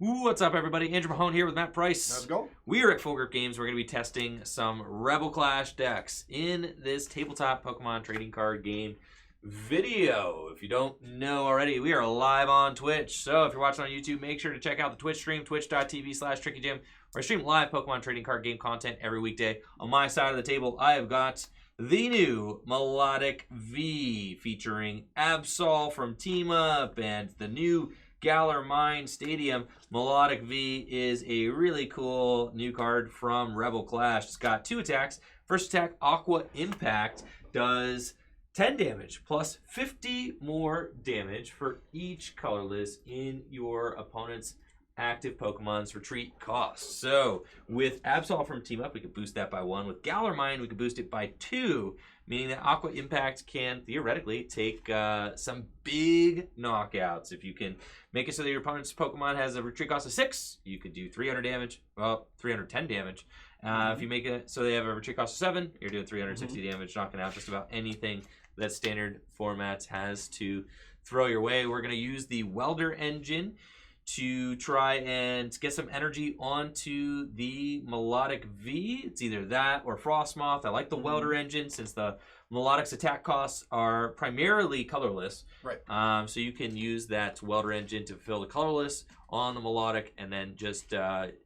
What's up, everybody? Andrew Mahone here with Matt Price. How's it going? We are at Full Grip Games. We're going to be testing some Rebel Clash decks in this tabletop Pokemon trading card game video. If you don't know already, we are live on Twitch. So if you're watching on YouTube, make sure to check out the Twitch stream, twitch.tv/TrickyJim, where I stream live Pokemon trading card game content every weekday. On my side of the table, I have got the new Milotic V featuring Absol from Team Up and the new Galar Mine Stadium. Milotic V is a really cool new card from Rebel Clash. It's got 2 attacks. First attack, Aqua Impact, does 10 damage plus 50 more damage for each colorless in your opponent's active Pokemon's retreat cost. So with Absol from Team Up, we could boost that by 1. With Galar Mine, we could boost it by 2, meaning that Aqua Impact can theoretically take some big knockouts. If you can make it so that your opponent's Pokemon has a retreat cost of 6, you could do 300 damage, well, 310 damage. If you make it so they have a retreat cost of 7, you're doing 360 damage, knocking out just about anything that standard formats has to throw your way. We're going to use the Welder engine to try and get some energy onto the Milotic V. It's either that or Frostmoth. I like the Welder engine since the Milotic's attack costs are primarily colorless. Right. So you can use that Welder engine to fulfill the colorless on the Milotic and then just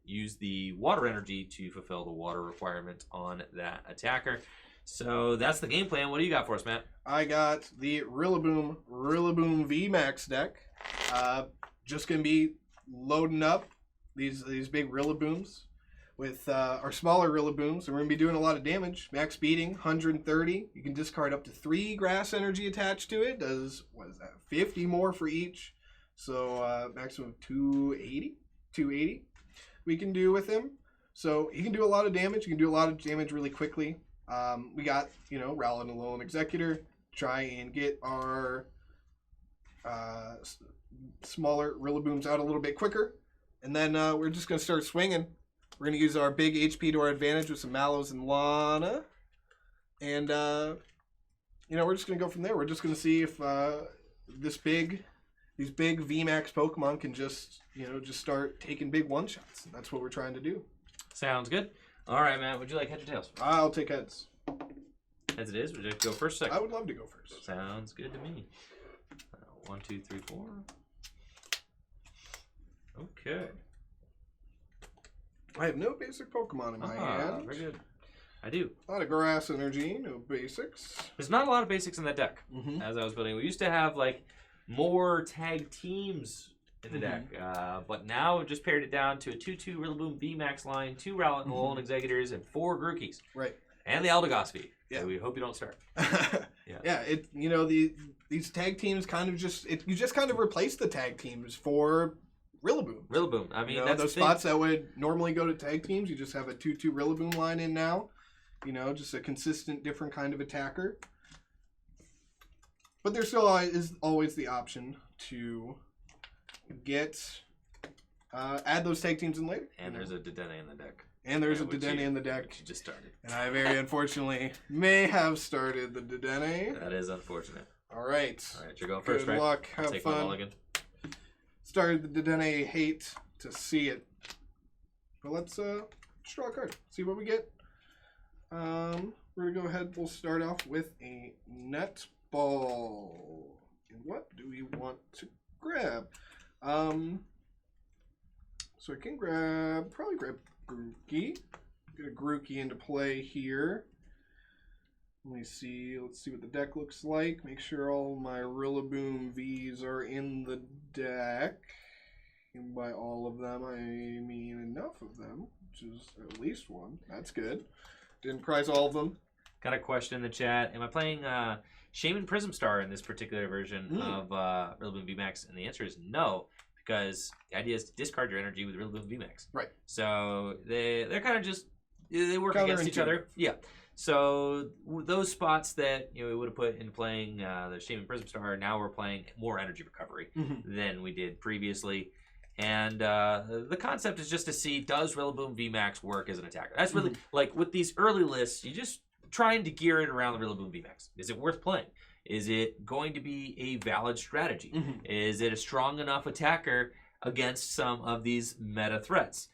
use the water energy to fulfill the water requirement on that attacker. So that's the game plan. What do you got for us, Matt? I got the Rillaboom VMAX deck. Just going to be loading up these big Rillabooms with our smaller Rillabooms. And we're going to be doing a lot of damage. Max beating, 130. You can discard up to 3 grass energy attached to it. Does, what is that, 50 more for each. So maximum of 280 we can do with him. So he can do a lot of damage. You can do a lot of damage really quickly. We got, Rowlett and Alolan Exeggutor. Try and get our smaller Rillabooms out a little bit quicker. And then we're just going to start swinging. We're going to use our big HP to our advantage with some Mallows and Lana. And, we're just going to go from there. We're just going to see if these big VMAX Pokemon can just start taking big one-shots. That's what we're trying to do. Sounds good. All right, Matt. Would you like heads or tails? I'll take heads. Heads it is. Would you like to go first, second? I would love to go first. Sounds good to me. 1, 2, 3, 4. Okay. I have no basic Pokemon in my hand. Very good. I do. A lot of grass energy, no basics. There's not a lot of basics in that deck. As I was building, we used to have more tag teams in the deck, but now we've just pared it down to a 2/2 Rillaboom VMAX line, 2 Rowlett and Alolan Exeggutors, and 4 Grookeys. Right. And the Eldegoss V. Yeah. So we hope you don't start. Yeah. These tag teams kind of you just kind of replace the tag teams for Rillaboom. Rillaboom. I mean, that's those spots that would normally go to tag teams. You just have a 2/2 Rillaboom line in now. Just a consistent, different kind of attacker. But there still is always the option to add those tag teams in later. And there's a Dedenne in the deck. And there's a Dedenne in the deck. Which you just started. And I very unfortunately may have started the Dedenne. That is unfortunate. All right. All right, you're going first, right? Good luck. Have take fun. My mulligan. Started the Dedenne. Hate to see it. But let's draw a card. See what we get. We're going to go ahead. We'll start off with a net ball. And what do we want to grab? So I can probably grab Grookey. Get a Grookey into play here. Let's see what the deck looks like. Make sure all my Rillaboom Vs are in the deck. And by all of them, I mean enough of them, which is at least one. That's good. Didn't prize all of them. Got a question in the chat. Am I playing Shaman Prism Star in this particular version of Rillaboom VMAX? And the answer is no, because the idea is to discard your energy with Rillaboom VMAX. Right. So they're kind of just, they work against each other. Yeah. So those spots that we would have put in playing the Shaman Prism Star, now we're playing more energy recovery than we did previously. And the concept is just to see, does Rillaboom VMAX work as an attacker? That's really, with these early lists, you just trying to gear it around the Rillaboom VMAX. Is it worth playing? Is it going to be a valid strategy? Is it a strong enough attacker against some of these meta threats.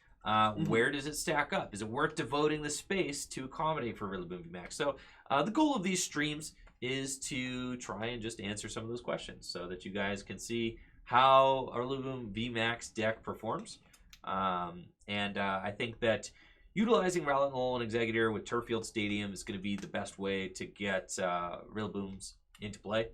Where does it stack up? Is it worth devoting the space to accommodate for Rillaboom VMAX? So the goal of these streams is to try and just answer some of those questions so that you guys can see how our Rillaboom VMAX deck performs. I think that utilizing Rowlett and Alolan Exeggutor with Turffield Stadium is going to be the best way to get Rillabooms into play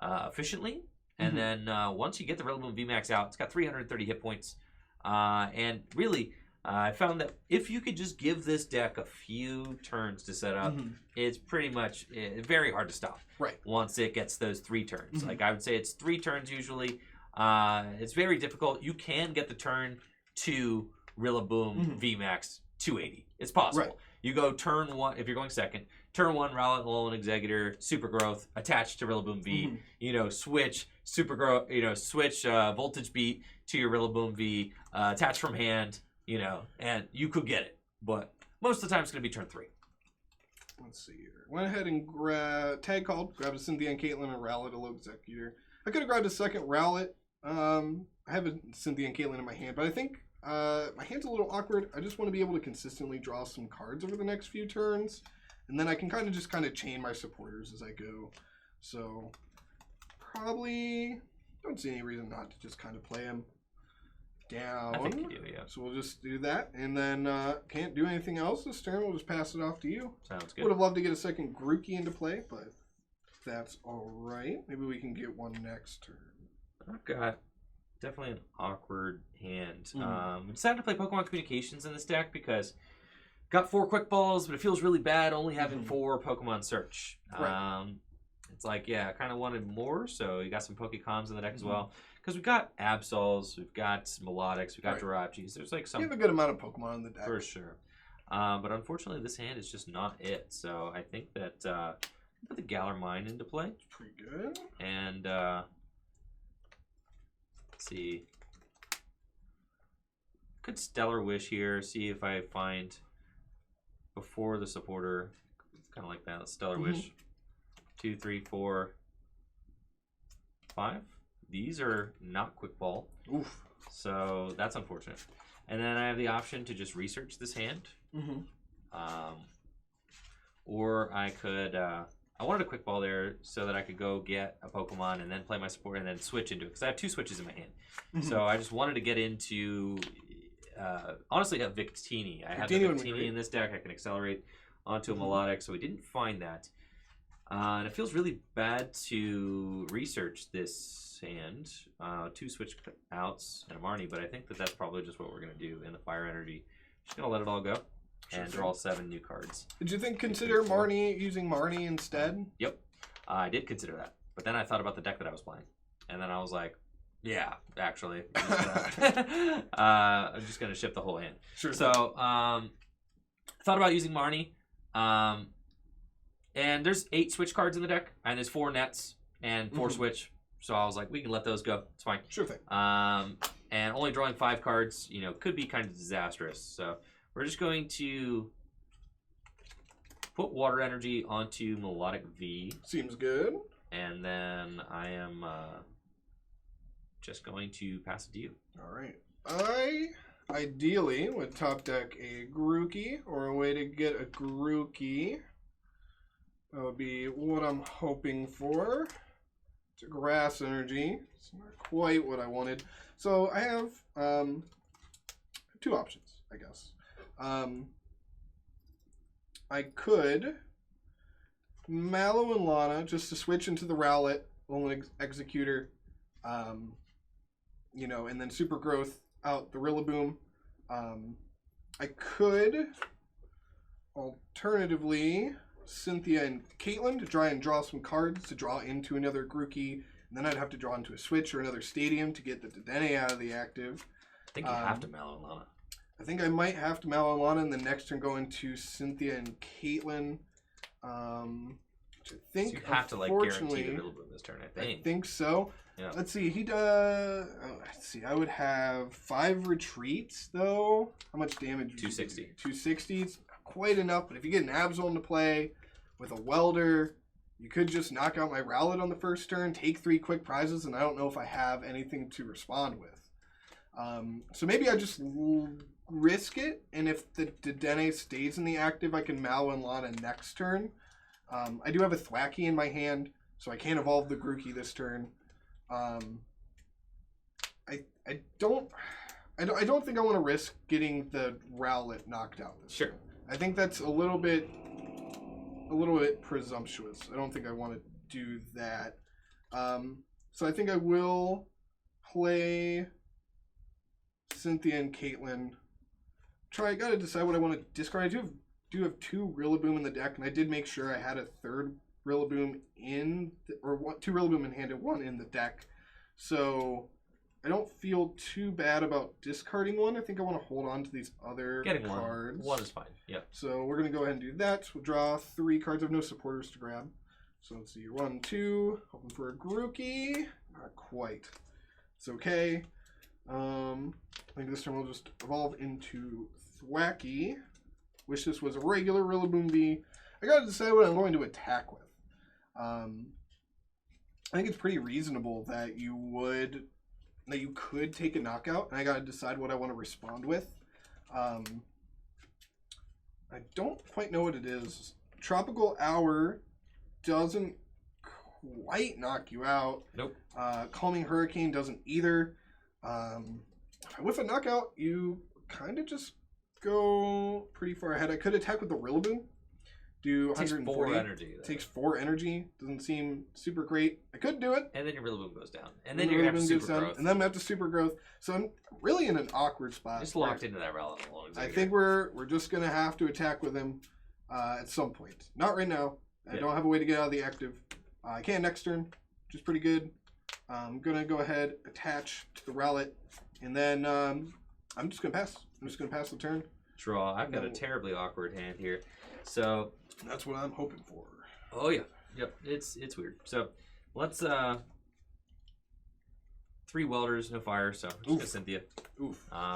efficiently. And then once you get the Rillaboom VMAX out, it's got 330 hit points. And really, I found that if you could just give this deck a few turns to set up, it's pretty much very hard to stop. Right. Once it gets those 3 turns. Like I would say it's 3 turns usually. It's very difficult. You can get the turn to Rillaboom VMAX 280. It's possible. Right. You go turn 1, if you're going second, turn 1, Rowlett, Alolan Exeggutor, Super Growth, attached to Rillaboom V, switch Super Growth, switch Voltage Beat to your Rillaboom V, attach from hand, and you could get it. But most of the time it's going to be turn 3. Let's see here. Went ahead and tag called, grabbed a Cynthia and Caitlyn and Rowlett, a Alolan Exeggutor. I could have grabbed a second Rowlett. I have a Cynthia and Caitlyn in my hand, but I think my hand's a little awkward. I just want to be able to consistently draw some cards over the next few turns, and then I can kind of chain my supporters as I go. So probably don't see any reason not to just kind of play them down. I think you do, yeah. So we'll just do that, and then can't do anything else this turn. We'll just pass it off to you. Sounds good. Would have loved to get a second Grookey into play, but that's all right. Maybe we can get one next turn. I've got definitely an awkward hand. I decided to play Pokemon Communications in this deck because got 4 quick balls, but it feels really bad only having 4 Pokemon Search. Right. It's like, yeah, I kind of wanted more, so you got some Pokecoms in the deck as well. Because we've got Absols, we've got Milotics, we've got jirachis. There's like some... You have a good amount of Pokemon in the deck. For sure. But unfortunately, this hand is just not it. So I think that put the Galar Mine into play. It's pretty good. And let's see. Could Stellar Wish here, see if I find before the supporter, kind of like that. Stellar Wish. 2, 3, 4, 5. These are not quick ball. Oof. So that's unfortunate. And then I have the option to just research this hand. Or I could, I wanted a quick ball there so that I could go get a Pokemon and then play my support and then switch into it. Because I have 2 switches in my hand. So I just wanted to get into, honestly, a Victini. I have the Victini in this deck. I can accelerate onto a Milotic, so we didn't find that. And it feels really bad to research this hand. 2 switch outs and a Marnie, but I think that that's probably just what we're going to do in the Fire Energy. Just going to let it all go and draw 7 new cards. Did you consider using Marnie instead? Yep. I did consider that. But then I thought about the deck that I was playing. And then I was like, yeah, actually. I'm just going to ship the whole hand. Sure. So, thought about using Marnie. And there's 8 switch cards in the deck, and there's 4 nets and 4 switch. So I was like, we can let those go. It's fine. Sure thing. And only drawing 5 cards, could be kind of disastrous. So we're just going to put Water Energy onto Milotic V. Seems good. And then I am just going to pass it to you. All right. I ideally would top deck a Grookey, or a way to get a Grookey. That would be what I'm hoping for. It's a Grass Energy. It's not quite what I wanted. So I have 2 options, I guess. I could Mallow Lana just to switch into the Rowlett, Alolan Exeggutor, and then Super Growth out the Rillaboom. I could alternatively Cynthia and Caitlyn to try and draw some cards to draw into another Grookey, and then I'd have to draw into a switch or another Stadium to get the Dedenne out of the active. I think you have to Mallow Lana. I think I might have to Mallow Lana, and the next turn go into Cynthia and Caitlyn. Which I think so you have to guarantee the Rillaboom this turn. I think so. Yeah. Let's see. He does. Let's see. I would have 5 retreats though. How much damage? 260. 260. It's quite enough. But if you get an Absol into play with a Welder, you could just knock out my Rowlett on the first turn, take 3 quick prizes, and I don't know if I have anything to respond with. So maybe I just risk it, and if the Dedenne stays in the active, I can Mallow Lana next turn. I do have a Thwackey in my hand, so I can't evolve the Grookey this turn. I don't think I want to risk getting the Rowlett knocked out this turn. I think that's a little bit presumptuous. I don't think I want to do that. So I think I will play Cynthia and Caitlyn. I gotta decide what I want to discard. I do have 2 Rillaboom in the deck, and I did make sure I had a 3rd Rillaboom in, or 2 Rillaboom in hand and 1 in the deck. So I don't feel too bad about discarding one. I think I want to hold on to these other cards. One is fine. Yep. So we're going to go ahead and do that. We'll draw 3 cards. I have no supporters to grab. So let's see. 1, 2. Hoping for a Grookey. Not quite. It's okay. I think this turn we'll just evolve into Thwackey. Wish this was a regular Rillaboom V. I got to decide what I'm going to attack with. I think it's pretty reasonable that you could take a knockout, and I gotta decide what I want to respond with. I don't quite know what it is. Tropical Hour doesn't quite knock you out. Nope. Calming Hurricane doesn't either. With a knockout, you kind of just go pretty far ahead. I could attack with the Rillaboom. Do 140. Takes 4 energy. Though. Takes 4 energy. Doesn't seem super great. I could do it. And then your Rillaboom goes down. And then you're going to have to super growth. And then I'm going to have to super growth. So I'm really in an awkward spot. Just locked into that Rowlett alone. I think we're just going to have to attack with him at some point. Not right now. I don't have a way to get out of the active. I can next turn, which is pretty good. I'm going to go ahead, attach to the Rowlett. And then I'm just going to pass. I'm just going to pass the turn. Draw. I've got a terribly awkward hand here. So that's what I'm hoping for. Oh yeah, yep. It's weird. So let's 3 welders, no fire. So just got Cynthia.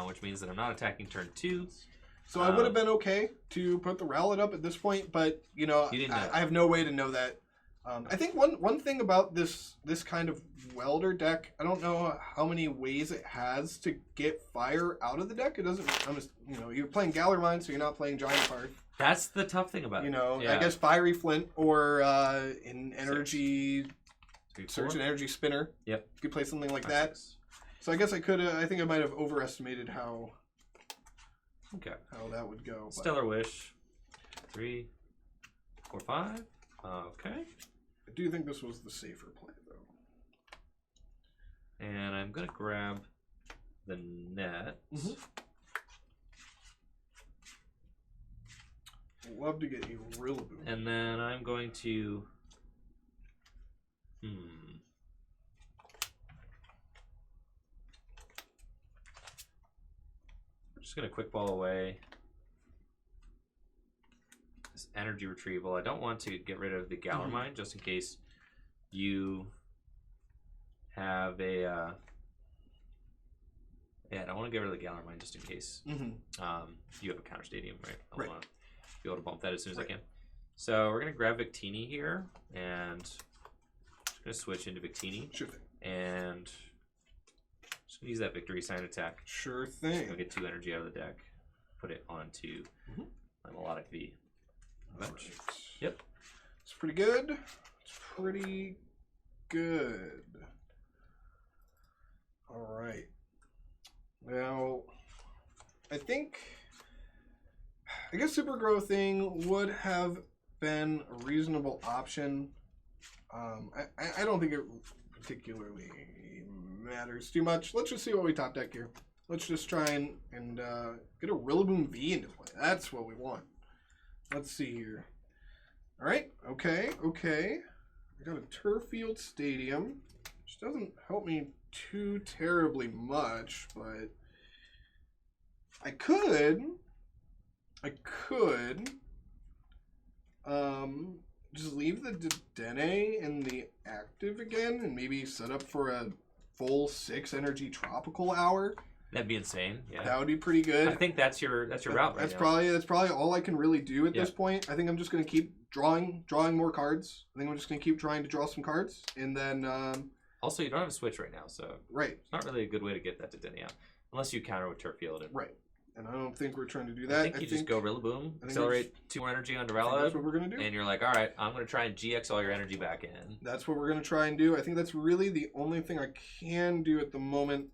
Which means that I'm not attacking turn 2. So I would have been okay to put the Rowlett up at this point, but you know, I have no way to know that. I think one thing about this kind of welder deck, I don't know how many ways it has to get fire out of the deck. It doesn't. You're playing Galar Mine, so you're not playing Giant Heart. That's the tough thing about it. I guess Fiery Flint or in Energy Search and Energy Spinner. Yep. You could play something like that. So I guess I could. I think I might have overestimated how that would go. Stellar Wish. 3, 4, 5. Okay. I do think this was the safer play, though. And I'm going to grab the net. Love to get a Rillaboom. And then I'm going to... I'm just going to quick ball away this Energy Retrieval. I don't want to get rid of the Galar Mine just in case you have a... I don't want to get rid of the Galar Mine just in case you have a counter stadium, right? I want to be able to bump that as soon as I can. So we're going to grab Victini here, and just going to switch into Victini. Sure thing. And just going to use that victory sign attack. Sure thing. I'll get 2 energy out of the deck, put it onto my Milotic V. Right. Yep. It's pretty good. It's pretty good. All right. Now, I guess super growthing would have been a reasonable option. I don't think it particularly matters too much. Let's just see what we top deck here. Let's just try and get a Rillaboom V into play. That's what we want. Let's see here. All right. Okay. I got a turffield stadium, which doesn't help me too terribly much, but I could just leave the Dedenne in the active again and maybe set up for a full 6 energy tropical hour. That'd be insane. Yeah. That would be pretty good. I think that's your route right now. That's probably all I can really do at this point. I think I'm just going to keep drawing more cards. I think I'm just going to keep trying to draw some cards, and then also, you don't have a switch right now, so it's not really a good way to get that Dedenne out. Unless you counter with turffield. Right. And I don't think we're trying to do that. I think you just go Rillaboom, accelerate 2 more energy onto Rowlett. That's what we're going to do. And you're like, all right, I'm going to try and GX all your energy back in. That's what we're going to try and do. I think that's really the only thing I can do at the moment.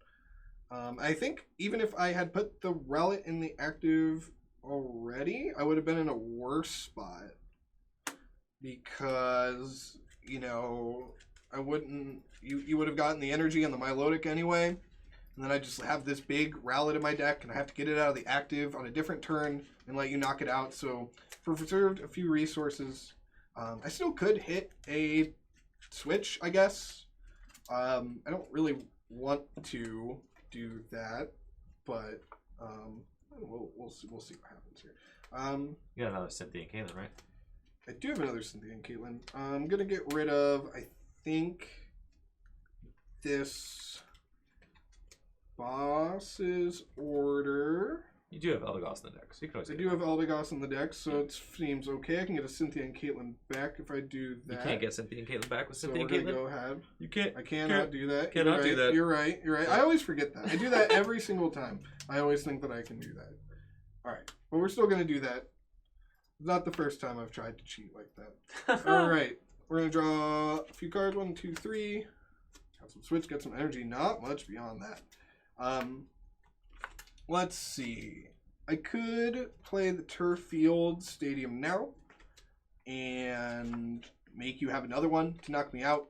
I think even if I had put the Rowlett in the active already, I would have been in a worse spot. Because, you know, I wouldn't... You would have gotten the energy on the Milotic anyway. And then I just have this big Rowlett in my deck, and I have to get it out of the active on a different turn and let you knock it out. So, for preserved a few resources, I still could hit a switch, I guess. I don't really want to do that, but we'll see what happens here. You got another Cynthia and Caitlyn, right? I do have another Cynthia and Caitlyn. I'm gonna get rid of, I think, this boss's order. You do have Eldegoss in the deck, so you can always I do have Eldegoss in the deck, so it seems okay. I can get a Cynthia and Caitlyn back if I do that. You can't get Cynthia and Caitlyn back with Cynthia and so Caitlyn? go ahead. You can't. I cannot do that. Cannot do that. You're right. You're right. I always forget that. I do that every single time. I always think that I can do that. All right. But we're still going to do that. Not the first time I've tried to cheat like that. All right. We're going to draw a few cards. 1, 2, 3. Got some switch. Got some energy. Not much beyond that. Let's see. I could play the turffield stadium now and make you have another one to knock me out.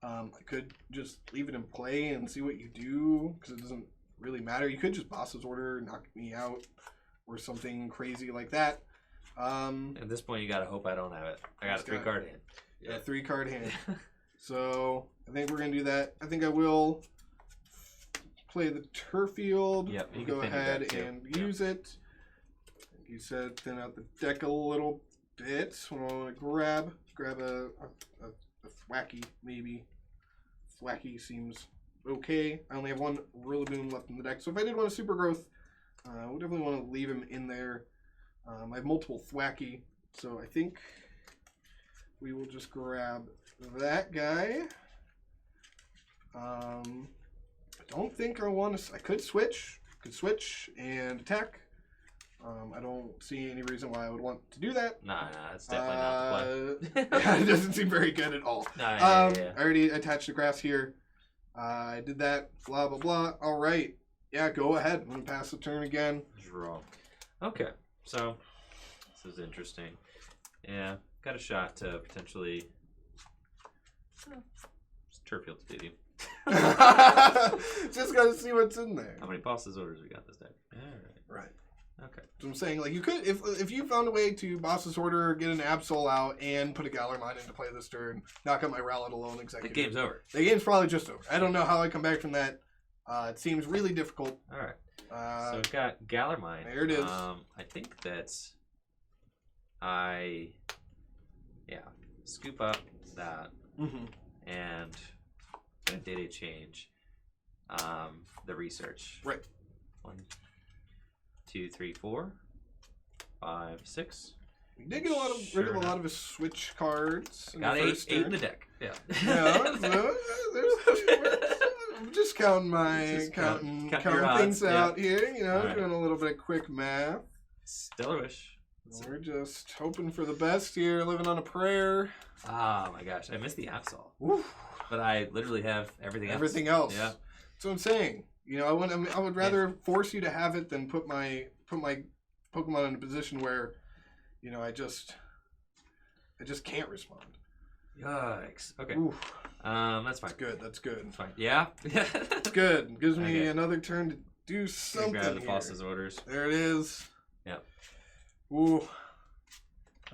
I could just leave it in play and see what you do because it doesn't really matter. You could just boss's order, knock me out, or something crazy like that. At this point, you gotta hope I don't have it. I got a 3-card hand. Yeah, 3-card hand. So I think we're gonna do that. I think I will play the turffield. Yep, you go can ahead and use it. Like you said, thin out the deck a little bit. So I want to grab a Thwackey maybe. Thwackey seems okay. I only have 1 Rillaboom left in the deck, so if I did want a super growth, I would definitely want to leave him in there. I have multiple Thwackey, so I think we will just grab that guy. I don't think I want to. I could switch. And attack. I don't see any reason why I would want to do that. Nah, that's definitely not the play. Yeah, it doesn't seem very good at all. Nah, yeah. I already attached the grass here. I did that. Blah blah blah. All right. Yeah, go ahead. I'm gonna pass the turn again. Draw. Okay, so this is interesting. Yeah, got a shot to potentially turffield stadium. Just gotta see what's in there. How many boss's orders we got this deck? Right. Okay. So I'm saying, like, you could, if you found a way to boss's order, get an Absol out, and put a Galar Mine into play this turn, knock out my Rowlett alone, Exeggutor. The game's over. The game's probably just over. I don't know how I come back from that. It seems really difficult. All right. So we've got Galar Mine. There it is. I think that's scoop up that and data change the research. Right. 1, 2, 3, 4, 5, 6. We did get rid of a lot of his switch cards. Got 8 in the deck. Yeah. Yeah. I'm just counting counting things out here. You know, doing a little bit of quick math. Stellar Wish. We're just hoping for the best here, living on a prayer. Oh my gosh, I missed the Absol. But I literally have everything else. Everything else. Yeah. That's what I'm saying. You know, I would rather force you to have it than put my Pokemon in a position where, you know, I just can't respond. Yikes. Okay. Oof. That's fine. That's good. That's fine. Yeah. It's good. Gives me another turn to do something. Grab the boss's orders. There it is. Yep. Ooh.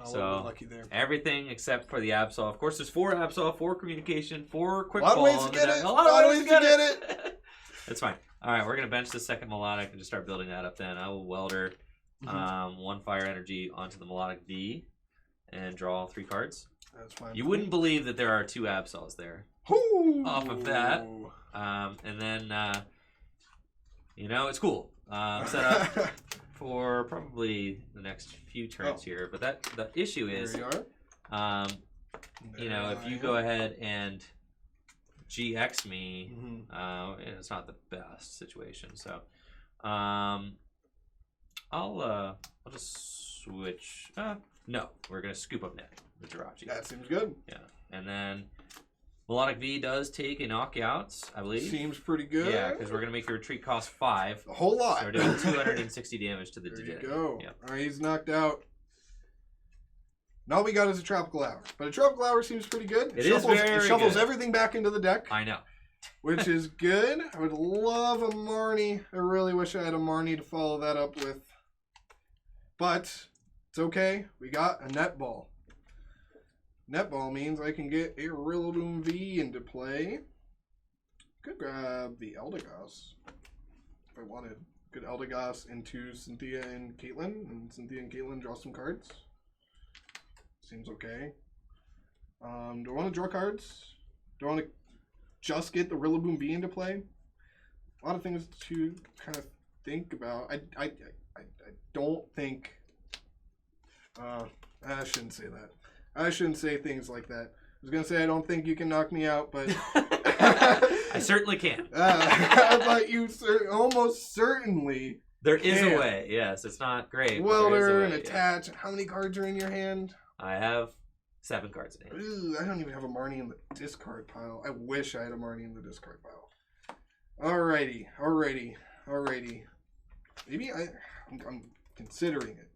So lucky there. Everything except for the Absol. Of course, there's 4 Absol, 4 communication, 4 quick ball. A lot of ways to get it. A lot of ways to get it. That's fine. All right, we're gonna bench the second Milotic and just start building that up. Then I will Welder 1 fire energy onto the Milotic V and draw 3 cards. That's fine. You wouldn't believe that there are 2 Absols there. Ooh. Off of that, and then you know, it's cool. Set up for probably the next few turns here, but the issue is, you know, if you go ahead and GX me, it's not the best situation. So I'll just switch. No, we're gonna scoop up net the jirachi. That seems good. Yeah, and then Milotic V does take a knockout, I believe. Seems pretty good. Yeah, because we're gonna make your retreat cost 5. A whole lot. So we're doing 260 damage to the There you Dedenne. go. Yep. All right, he's knocked out. And all we got is a tropical hour, but a tropical hour seems pretty good. It shuffles good. Everything back into the deck. I know. Which is good. I would love a Marnie. I really wish I had a Marnie to follow that up with. But it's okay. We got a netball. Netball means I can get a Rillaboom V into play. Could grab the Eldegoss if I wanted. Could Eldegoss into Cynthia and Caitlyn, and Cynthia and Caitlyn draw some cards. Seems okay. Do I want to draw cards? Do I want to just get the Rillaboom V into play? A lot of things to kind of think about. I don't think. I shouldn't say that. I shouldn't say things like that. I was gonna say I don't think you can knock me out, but I certainly can. but you almost certainly. There is a way. Yes, it's not great. Welder and attach. How many cards are in your hand? I have 7 cards in hand. Ooh, I don't even have a Marnie in the discard pile. I wish I had a Marnie in the discard pile. Alrighty. Maybe I'm considering it.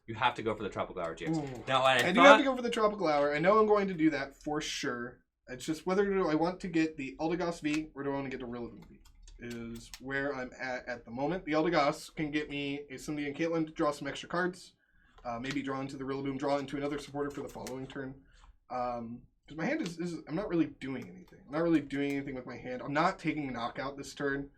You have to go for the Tropical Hour GX. Ooh. Now, I do have to go for the Tropical Hour. I know I'm going to do that for sure. It's just whether do I want to get the Eldegoss V or do I want to get the Rillaboom V is where I'm at the moment. The Eldegoss can get me a Cynthia and Caitlyn to draw some extra cards. Maybe draw into the Rillaboom, draw into another supporter for the following turn. Because my hand is I'm not really doing anything. I'm not really doing anything with my hand. I'm not taking knockout this turn.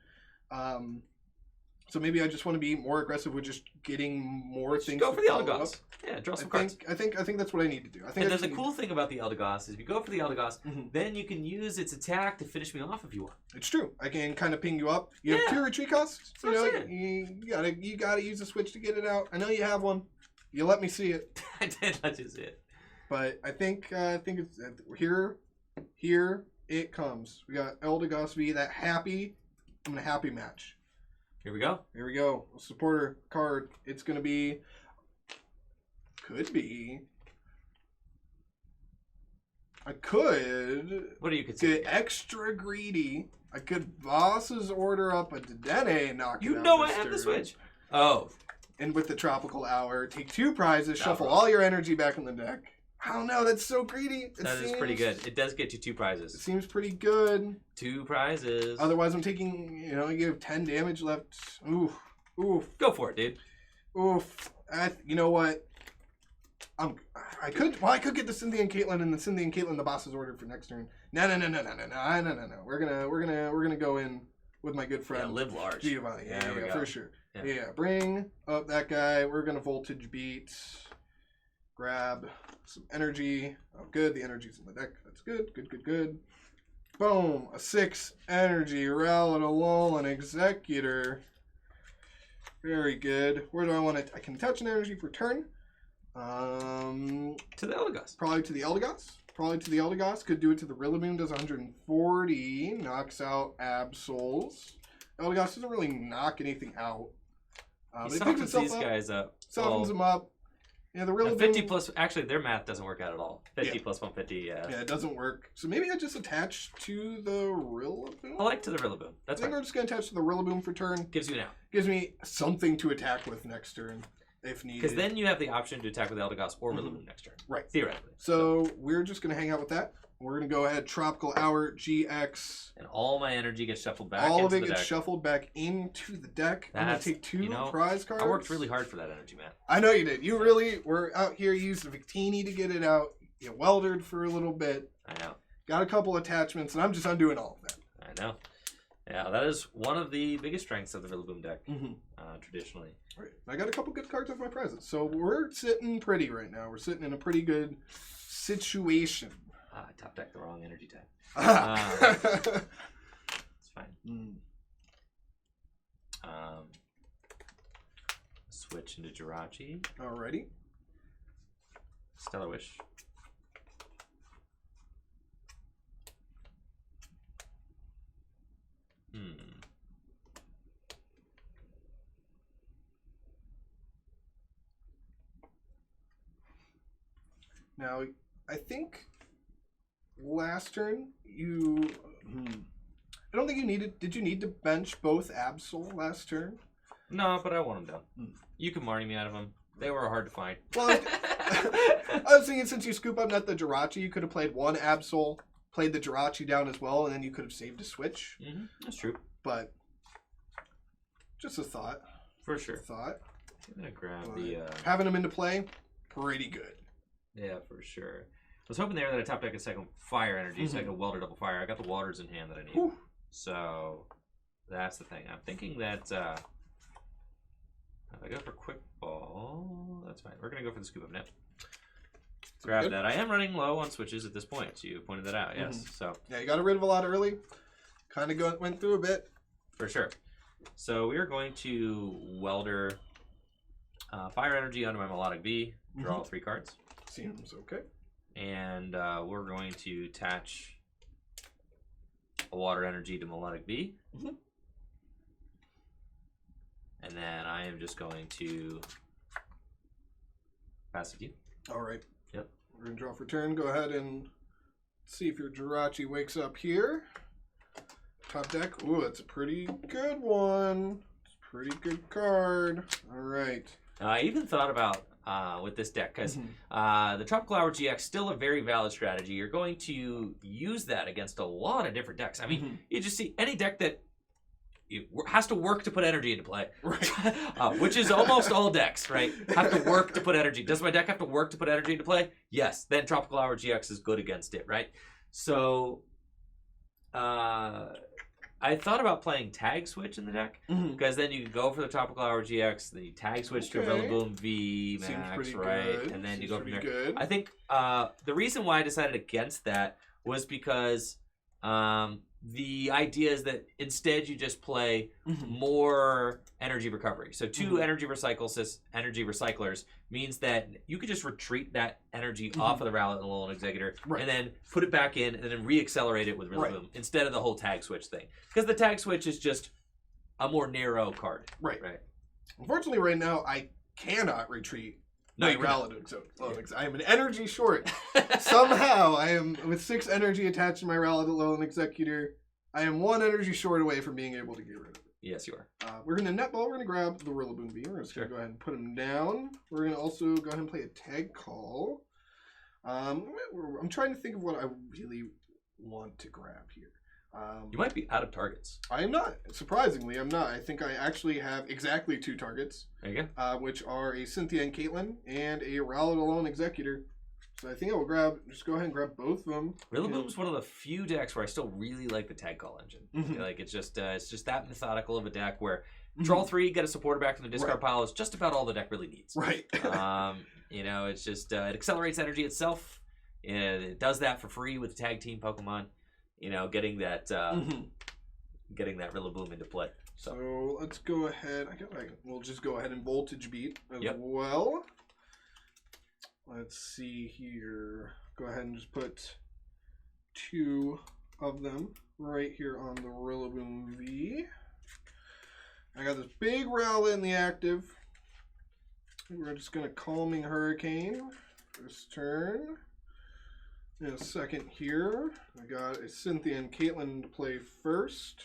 So maybe I just want to be more aggressive with just getting more things. Go for the Eldegoss. Yeah, draw some cards. I think that's what I need to do. And then the cool thing about the Eldegoss is if you go for the Eldegoss, then you can use its attack to finish me off if you want. It's true. I can kind of ping you up. You have 2 retreat costs. You know, you gotta use a switch to get it out. I know you have one. You let me see it. I did let you see it. But I think it's here. Here it comes. We got Eldegoss V. That happy. I'm gonna happy match. Here we go. Here we go. A supporter card. It's gonna be. Could be. I could. What do you consider? Get extra greedy. I could boss's order up a Dedenne and knock it out. You know I have the switch. Oh. And with the Tropical Hour, take 2 prizes, shuffle all your energy back in the deck. I don't know, that's so greedy. That is pretty good. It does get you 2 prizes. It seems pretty good. 2 prizes. Otherwise, I'm taking, you have 10 damage left. Oof. Oof. Go for it, dude. Oof. You know what? I could get the Cynthia and Caitlyn and the Cynthia and Caitlyn the boss's order for next turn. No. We're gonna go in with my good friend. Yeah, live large. Giovanni. Yeah, for sure. Yeah. Bring up that guy. We're gonna voltage beat. Grab some energy. Oh, good. The energy's in the deck. That's good. Good. Boom. A 6 energy. Rowlett, Alolan, Exeggutor. Very good. Where do I want it? I can touch an energy per turn. To the Eldegoss. Probably to the Eldegoss. Could do it to the Rillaboom. Does 140. Knocks out Absols. Eldegoss doesn't really knock anything out. He softens these guys up. Softens them up. Yeah, the Rillaboom. 50 plus. Actually, their math doesn't work out at all. 50 plus 150. Yeah. Yeah, it doesn't work. So maybe I just attach to the Rillaboom. I like to the Rillaboom. That's I think we're just gonna attach to the Rillaboom for turn. Gives you an out. Gives me something to attack with next turn. If needed. Because then you have the option to attack with Eldegoss or Rillaboom next turn. Right. Theoretically. So we're just going to hang out with that. We're going to go ahead, Tropical Hour GX. And all my energy gets shuffled back all into of it the gets deck. shuffled back into the deck. I'm going to take 2 prize cards. I worked really hard for that energy, man. I know you did. You really were out here. You used the Victini to get it out. You weldered for a little bit. I know. Got a couple attachments, and I'm just undoing all of that. I know. Yeah, that is one of the biggest strengths of the Rillaboom deck, traditionally. Right. I got a couple good cards off my prizes. So we're sitting pretty right now. We're sitting in a pretty good situation. I top decked the wrong energy type. It's fine. Switch into Jirachi. Alrighty. Stellar Wish. Now, I think last turn you... I don't think you needed... Did you need to bench both Absol last turn? No, but I want them down. You can Marnie me out of them. They were hard to find. Well, I was thinking since you scoop up not the jirachi, you could have played one Absol, played the jirachi down as well, and then you could have saved a switch. That's true. But just a thought. For sure. Thought. I'm going to grab the... Having them into play, pretty good. Yeah, for sure. I was hoping there that I top deck a second fire energy so I could Welder double fire. I got the waters in hand that I need. Whew. So that's the thing. I'm thinking that if I go for quick ball, that's fine. We're going to go for the scoop up net. Grab that. I am running low on switches at this point. So you pointed that out, yes. So yeah, you got rid of a lot early. Kind of went through a bit. For sure. So we are going to Welder fire energy onto my Milotic V. Draw 3 cards. Seems okay. And we're going to attach a water energy to Milotic V. And then I am just going to pass it to you. All right. Yep. We're going to draw for turn. Go ahead and see if your jirachi wakes up here. Top deck. Ooh, that's a pretty good one. It's a pretty good card. All right. I even thought about with this deck because the Tropical Hour GX still a very valid strategy. You're going to use that against a lot of different decks. I mean, you just see any deck that has to work to put energy into play, right? Which is almost all decks, right? Have to work to put energy. Does my deck have to work to put energy into play? Yes. Then Tropical Hour GX is good against it, right? So I thought about playing Tag Switch in the deck because then you could go for the Tropical Hour GX, then you Tag Switch to Rillaboom VMAX, right? Good. And then Seems you go from there. Good. I think the reason why I decided against that was because the idea is that instead you just play more energy recovery. So 2 energy recyclers means that you could just retreat that energy off of the Rowlett and Alolan Exeggutor and then put it back in and then re-accelerate it with Rillaboom instead of the whole tag switch thing. Because the tag switch is just a more narrow card. Right. Unfortunately, right now, I cannot retreat. No, you Rowlett. So I am an energy short. Somehow, I am with 6 energy attached to my Rowlett Alolan Exeggutor. I am 1 energy short away from being able to get rid of it. Yes, you are. We're going to netball. We're going to grab the Rillaboom V. We're just going to go ahead and put him down. We're going to also go ahead and play a tag call. I'm trying to think of what I really want to grab here. You might be out of targets. I am not. Surprisingly, I'm not. I think I actually have exactly 2 targets. There you go. Which are a Cynthia and Caitlyn and a Rowlett Alolan Exeggutor. So I think I will just go ahead and grab both of them. Rillaboom's one of the few decks where I still really like the tag call engine. Like it's just that methodical of a deck where draw 3, get a supporter back from the discard pile is just about all the deck really needs. Right. You know, it's just it accelerates energy itself. It does that for free with tag team Pokemon. You know, getting that Rillaboom into play. So let's go ahead. We'll just go ahead and voltage beat as well. Let's see here. Go ahead and just put 2 of them right here on the Rillaboom V. I got this big Rowlett in the active. We're just going to Calming Hurricane this turn. In a second here, I got a Cynthia and Caitlyn to play first.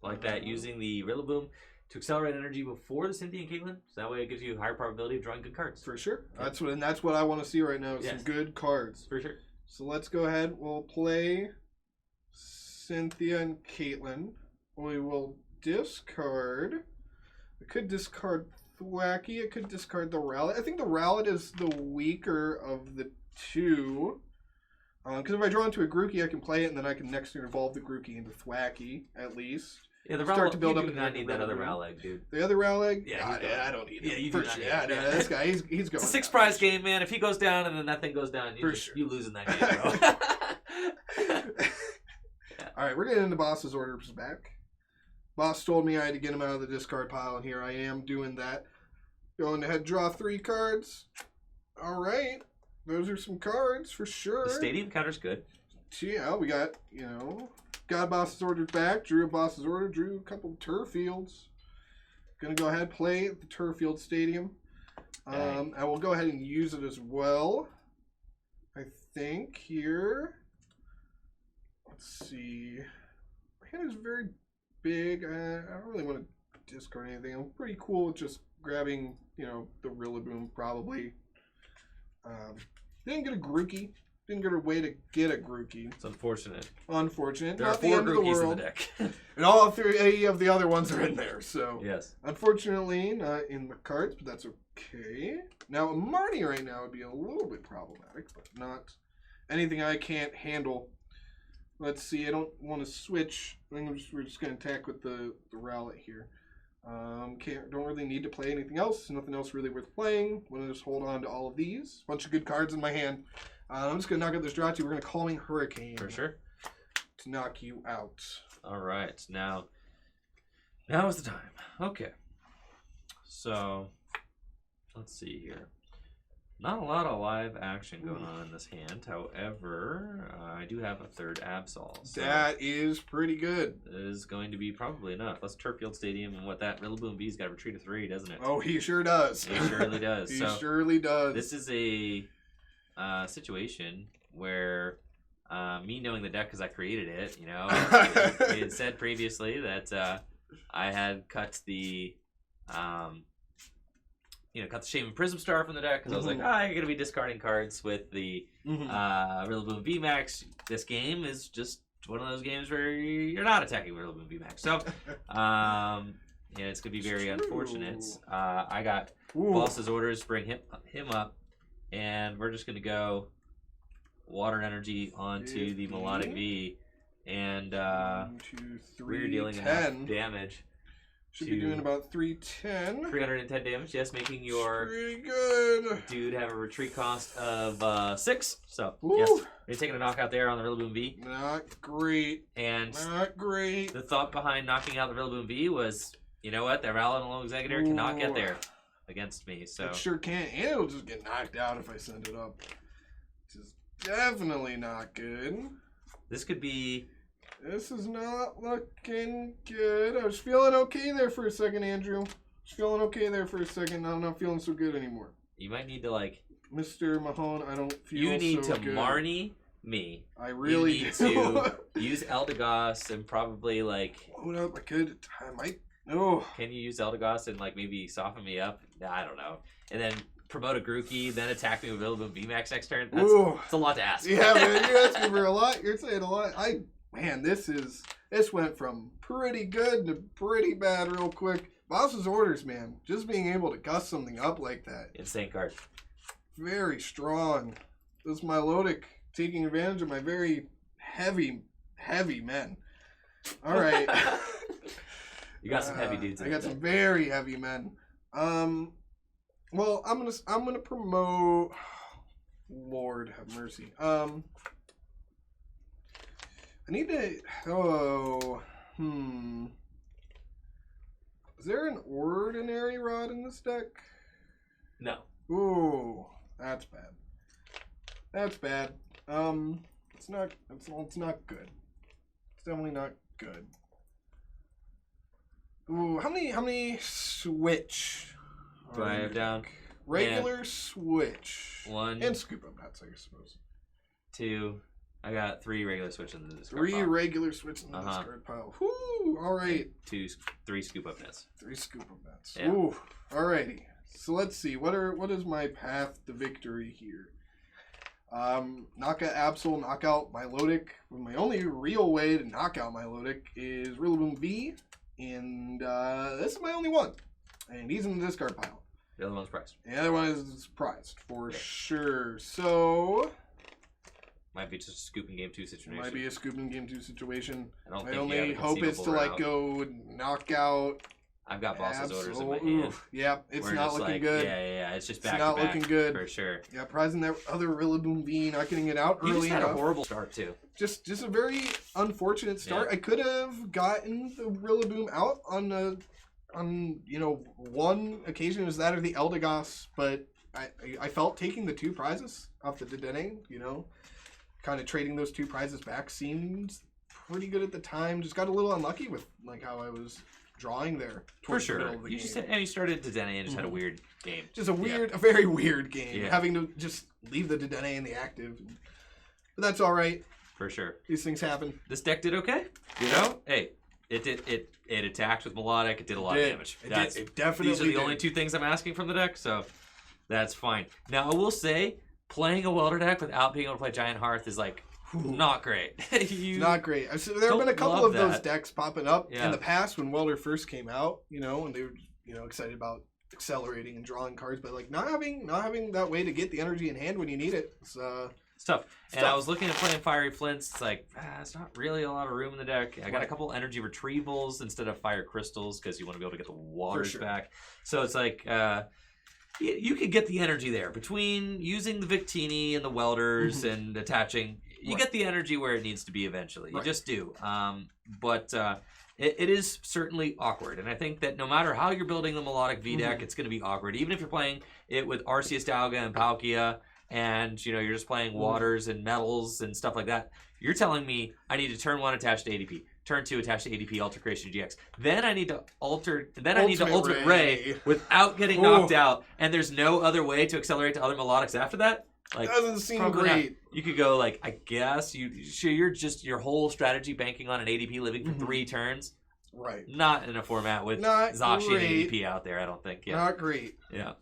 Like that, using the Rillaboom to accelerate energy before the Cynthia and Caitlyn, so that way it gives you a higher probability of drawing good cards. For sure. That's what I want to see right now is some good cards. For sure. So let's go ahead. We'll play Cynthia and Caitlyn. We will discard. I could discard Thwackey. I could discard the Rowlett. I think the Rowlett is the weaker of the 2. Because if I draw into a Grookey, I can play it, and then I can next turn evolve the Grookey into Thwackey, at least. Yeah, the Rowlett, start to build up. You do not need that other Rowlett, dude. The other Rowlett? Yeah, I don't need him. Yeah, you do not need him. Yeah, this guy, he's going. It's a 6 prize game, man. If he goes down and then that thing goes down, you lose in that game, bro. All right, we're getting into Boss's orders back. Boss told me I had to get him out of the discard pile, and here I am doing that. Going ahead, draw 3 cards. All right. Those are some cards for sure. The stadium counter's good. Yeah, we got, got Boss's orders back, drew a Boss's order, drew a couple of turffields. Gonna go ahead, play at the turffield stadium. I will go ahead and use it as well. I think here. Let's see. My hand is very big. I don't really want to discard anything. I'm pretty cool with just grabbing, you know, the Rillaboom probably. Didn't get a Grookey. Didn't get a way to get a Grookey. It's unfortunate. Unfortunate. There Not are 4 the end of the Grookeys in world. the deck. And all 3 of the other ones are in there, so. Yes. Unfortunately, not in the cards, but that's okay. Now, a Marnie right now would be a little bit problematic, but not anything I can't handle. Let's see, I don't want to switch. I think we're just going to attack with the Rowlett here. Don't really need to play anything else. Nothing else really worth playing. I'm going to just hold on to all of these. Bunch of good cards in my hand. I'm just going to knock out this jirachi. We're going to Calming Hurricane. For sure. To knock you out. All right. Now is the time. Okay. So, let's see here. Not a lot of live action going on in this hand. However, I do have a third Absol. So that is pretty good. is going to be probably enough. That's Turffield Stadium, and what that Rillaboom V's got to retreat to 3, doesn't it? Oh, he sure does. He surely does. He So surely does. this is a situation where me knowing the deck because I created it, you know, we had said previously that I had cut the cut the Shaman Prism Star from the deck because I was like, I'm going to be discarding cards with the Rillaboom VMAX. This game is just one of those games where you're not attacking Rillaboom VMAX. So, it's going to be very unfortunate. I got Boss's orders, bring him up, and we're just going to go Water and Energy onto the Milotic V, and 1, 2, 3, we're dealing 10 enough damage. Should be doing about 310. 310 damage, yes, making your Pretty good. dude have a retreat cost of 6. So, Ooh. yes, you're taking a knockout there on the Rillaboom V. Not great. And Not great. the thought behind knocking out the Rillaboom V was, you know what, that Alolan Exeggutor cannot get there against me. So It sure can't. And it'll just get knocked out if I send it up. Which is definitely not good. this could be... This is not looking good. I was feeling okay there for a second, Andrew. I was feeling okay there for a second. I'm not feeling so good anymore. You might need to, like... Mr. Mahone, I don't feel You need so to good. Marnie me. I really you need do. to use Eldegoss and probably, like... Load up. I could. I might. Oh. Can you use Eldegoss and, like, maybe soften me up? I don't know. And then promote a Grookey, then attack me with Rillaboom VMAX next turn? That's a lot to ask. Yeah, man, you're asking for a lot. You're saying a lot. Man, this went from pretty good to pretty bad real quick. Boss's orders, man. Just being able to gust something up like that. Insane card. Very strong. This is Milotic taking advantage of my very heavy men. All right. You got some heavy dudes in I got there. some very heavy men. Well, I'm gonna promote. Lord have mercy. I need to. Is there an ordinary rod in this deck? No. Ooh, that's bad. That's bad. It's not good. It's definitely not good. Ooh, how many switch? Do I have down? Regular switch. 1, And scoop up bats, I suppose. 2. I got 3 regular switches in the discard 3 pile. regular switch in the discard pile. Whoo! Alright. 3 scoop up nets. 3 scoop up bats. Yeah. Ooh. Alrighty. So let's see. What is my path to victory here? Knock out Absol, knock out Milotic. My only real way to knock out Milotic is Rillaboom V. And this is my only one. And he's in the discard pile. The other one's priced. The other one is prized for sure. So Might be just a scooping game 2 situation. might be a scooping game 2 situation. I don't My think you have only a hope is to conceivable like route. go knock out. I've got Boss's orders in my Absol. hand. Yeah, it's We're not just looking like, good. Yeah. It's just It's back not to back looking good. for sure. Yeah, prizing that other Rillaboom V, not getting it out You early just had a enough. horrible start too. Just a very unfortunate start. I could have gotten the Rillaboom out on one occasion. It was that or the Eldegoss, but I felt taking the 2 prizes off the Dedenne, kind of trading those 2 prizes back seemed pretty good at the time. Just got a little unlucky with like how I was drawing there. For towards the middle sure. of the You game. just you started Dedenne and just had a weird game. Just a very weird game. Yeah. Having to just leave the Dedenne in the active. But that's all right. For sure. These things happen. This deck did okay. You know? Hey, it attacked with Milotic. It did a lot of damage. It definitely These are the only two things I'm asking from the deck, so that's fine. Now, I will say, playing a Welder deck without being able to play Giant Hearth is like not great. Not great. There have been a couple of those decks popping up Yeah. in the past when Welder first came out, you know, and they were, you know, excited about accelerating and drawing cards, but like not having that way to get the energy in hand when you need it. It's tough. And I was looking at playing Fiery Flints. It's like, it's not really a lot of room in the deck. I got a couple Energy Retrievals instead of Fire Crystals because you want to be able to get the waters back. So it's like, you could get the energy there between using the Victini and the Welders and attaching. You get the energy where it needs to be eventually. You just do. But it is certainly awkward. And I think that no matter how you're building the Milotic V deck, it's going to be awkward. Even if you're playing it with Arceus Dialga and Palkia, and you know you're just playing waters and metals and stuff like that, you're telling me I need to turn 1 attach to ADP, turn 2 attach to ADP, Ultra Creation GX. Then I need to Ultimate Ray without getting knocked out, and there's no other way to accelerate to other Milotics after that. Like, doesn't seem great. Not. You could go like, I guess you're just your whole strategy banking on an ADP living for 3 turns. Right. Not in a format with Zashi and ADP out there, I don't think. Yeah. Not great. Yeah.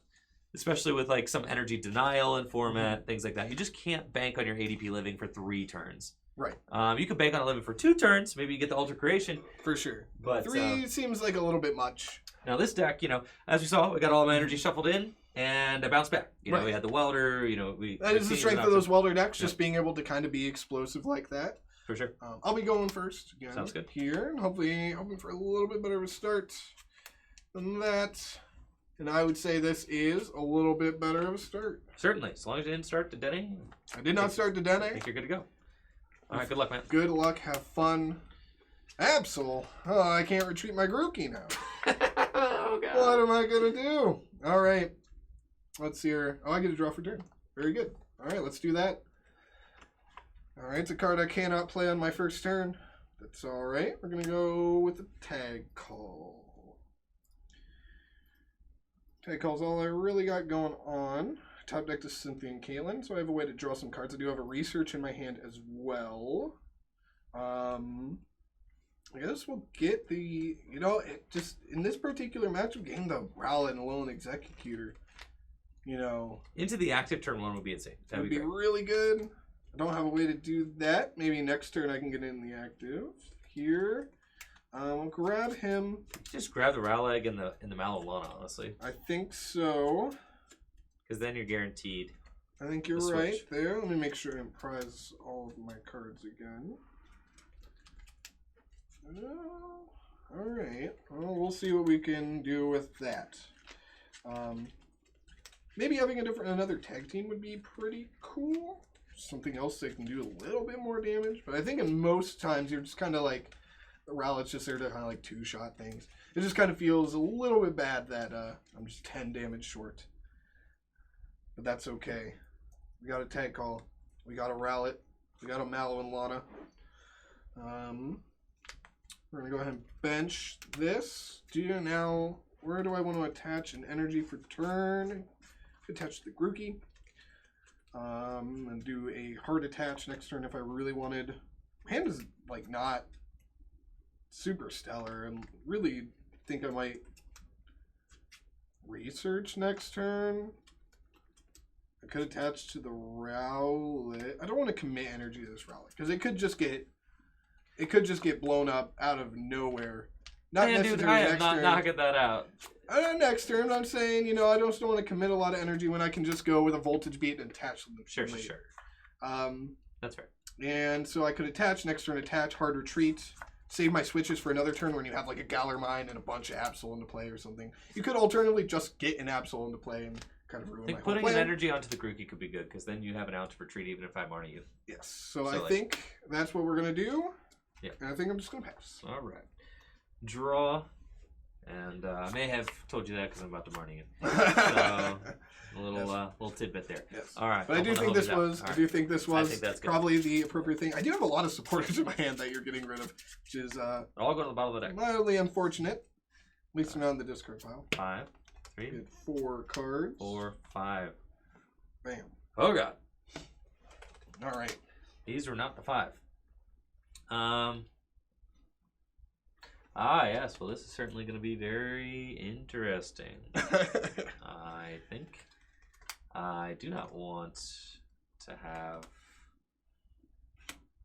Especially with like some energy denial in format, things like that. You just can't bank on your ADP living for 3 turns. Right. You could bank on it living for 2 turns. Maybe you get the Ultra Creation. For sure. But 3 seems like a little bit much. Now this deck, you know, as we saw, we got all my energy shuffled in. And I bounced back. You know, we had the Welder. You know, that is the strength of those Welder decks, just being able to kind of be explosive like that. For sure. I'll be going first again. Sounds good. Here, and hopefully hoping for a little bit better of a start than that. And I would say this is a little bit better of a start. Certainly, as long as you didn't start Dedenne. I did not start Dedenne. I think you're good to go. All right, good luck, man. Good luck. Have fun. Absol. Oh, I can't retreat my Grookey now. Oh God. What am I gonna do? All right. Let's see here. Oh, I get to draw for turn. Very good. All right, let's do that. All right, it's a card I cannot play on my first turn. That's all right. We're going to go with the tag call. Tag call's all I really got going on. Top deck to Cynthia and Caitlyn, so I have a way to draw some cards. I do have a research in my hand as well. I guess we'll get the, you know, it just in this particular matchup, getting the Rowlett and Alolan Exeggutor. You know, into the active turn 1 would be insane. That would be really good. I don't have a way to do that. Maybe next turn I can get in the active. Here, I'll grab him. Just grab the Rowlett in the Mallow Lana, honestly. I think so. Because then you're guaranteed. I think you're right there. Let me make sure I prize all of my cards again. All right. Well, we'll see what we can do with that. Maybe having another tag team would be pretty cool. Something else that can do a little bit more damage. But I think in most times you're just kind of like, Rowlett's just there to kind of like 2-shot things. It just kind of feels a little bit bad that I'm just 10 damage short. But that's okay. We got a tag call. We got a Rowlett. We got a Mallow Lana. We're going to go ahead and bench this. Now, where do I want to attach an energy for turn? Attach the Grookey. And do a hard attach next turn if I really wanted. Hand is like not super stellar, and really think I might research next turn. I could attach to the Rowlett. I don't want to commit energy to this Rowlett because it could just get blown up out of nowhere. Not necessarily dude, I am next not turn. knocking that out. Next turn, I'm saying, you know, I just don't want to commit a lot of energy when I can just go with a voltage beat and attach them. Sure. That's right. And so I could attach next turn, attach hard retreat, save my switches for another turn when you have like a Galar Mine and a bunch of Absol into play or something. You could alternatively just get an Absol into play and kind of ruin my whole plan. Putting an energy onto the Grookey could be good because then you have an out to retreat even if I Marnie you. Yes. So I think that's what we're going to do. Yeah. And I think I'm just going to pass. All right. Draw. And I may have told you that because I'm about to Marnie you. So a little tidbit there. Yes. All right. But I do think this was probably the appropriate thing. I do have a lot of supporters in my hand that you're getting rid of, which is all go to the bottom of the deck. Mildly unfortunate. At least they're not in the discard pile. 5, 3. Get 4 cards. 4, 5. Bam. Oh god. All right. These were not the 5. Yes. Well, this is certainly going to be very interesting. I think I do not want to have.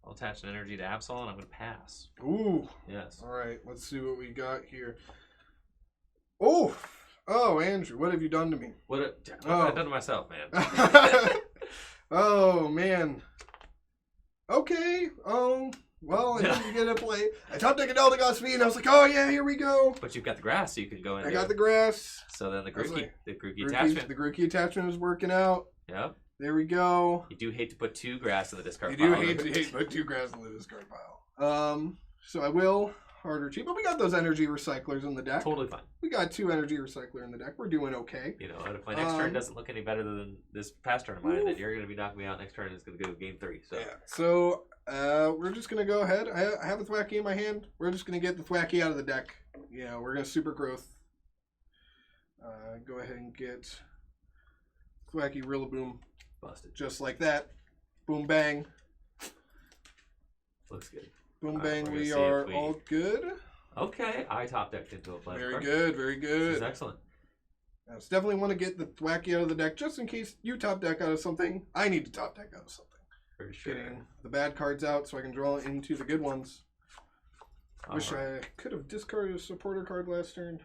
I'll attach an energy to Absol, and I'm going to pass. Ooh. Yes. All right. Let's see what we got here. Oh. Oh, Andrew, what have you done to me? What have I done to myself, man? Oh, man. Okay. Well, I didn't get to play. I top decked Eldegoss V, and I was like, oh, yeah, here we go. But you've got the grass, so you can go in. I got the grass. So then the Grookey, like, the Grookey attachment. The Grookey attachment is working out. Yep. There we go. You do hate to put 2 grass in the discard You pile. do hate to put 2 grass in the discard pile. So I will harder cheap, but we got those energy recyclers in the deck. Totally fine. We got 2 energy recycler in the deck. We're doing okay. You know, and if my next turn doesn't look any better than this past turn of mine, then you're going to be knocking me out next turn, and it's going to go game 3. So. Yeah. So we're just going to go ahead. I have a Thwackey in my hand. We're just going to get the Thwackey out of the deck. Yeah, we're going to super growth. Go ahead and get Thwackey Rillaboom. Busted. Just like that. Boom, bang. Looks good. Boom, All bang. right, We are all good. Okay, I top decked into a play. Very good, very good. This is excellent. I just definitely want to get the Thwackey out of the deck just in case you top deck out of something. I need to top deck out of something. For sure. Getting the bad cards out so I can draw into the good ones. Wish I could have discarded a supporter card last turn.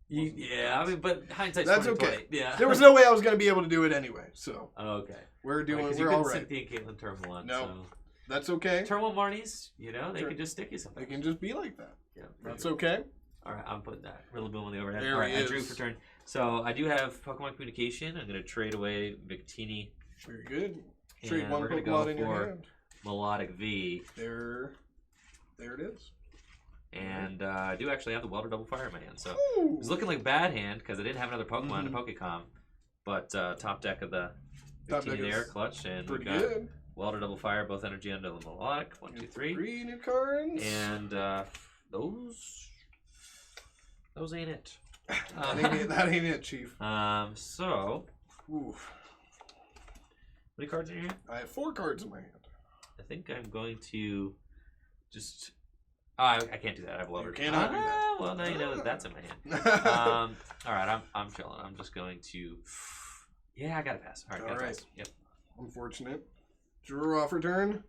Yeah, I mean, but hindsight's That's 20/20. okay. Yeah. There was no way I was going to be able to do it anyway, so. Okay. We're doing, Right, we're all right. Cynthia and Caitlyn turn 1. No. So. That's okay. Turn 1 Marnies, you know, they can just stick you something. They can just be like that. Yeah. That's okay. All right, I'm putting that Rillaboom on the overhead. There All right, he I drew is. for turn. So I do have Pokemon Communication. I'm going to trade away Victini. Very good. Trade And one we're gonna Pokemon go in your for hand. Milotic V. There it is. And I do actually have the Welder Double Fire in my hand. So Ooh. it's looking like a bad hand because I didn't have another Pokemon to Pokecom. But top deck of the Top deck Victini there, is clutch. And pretty we've got good. Welder Double Fire, both energy under the Milotic. 1, 2, 3. 3 new cards. And those ain't it. That ain't it, Chief. So Oof. how many cards in your hand? I have 4 cards in my hand. I think I'm going to just. Oh, I can't do that. I have Welder. You cannot do that. Well, now you know that that's in my hand. All right, I'm chilling. I'm just going to. Yeah, I gotta pass. All right, gotta pass. Yep. Unfortunate. Draw for turn.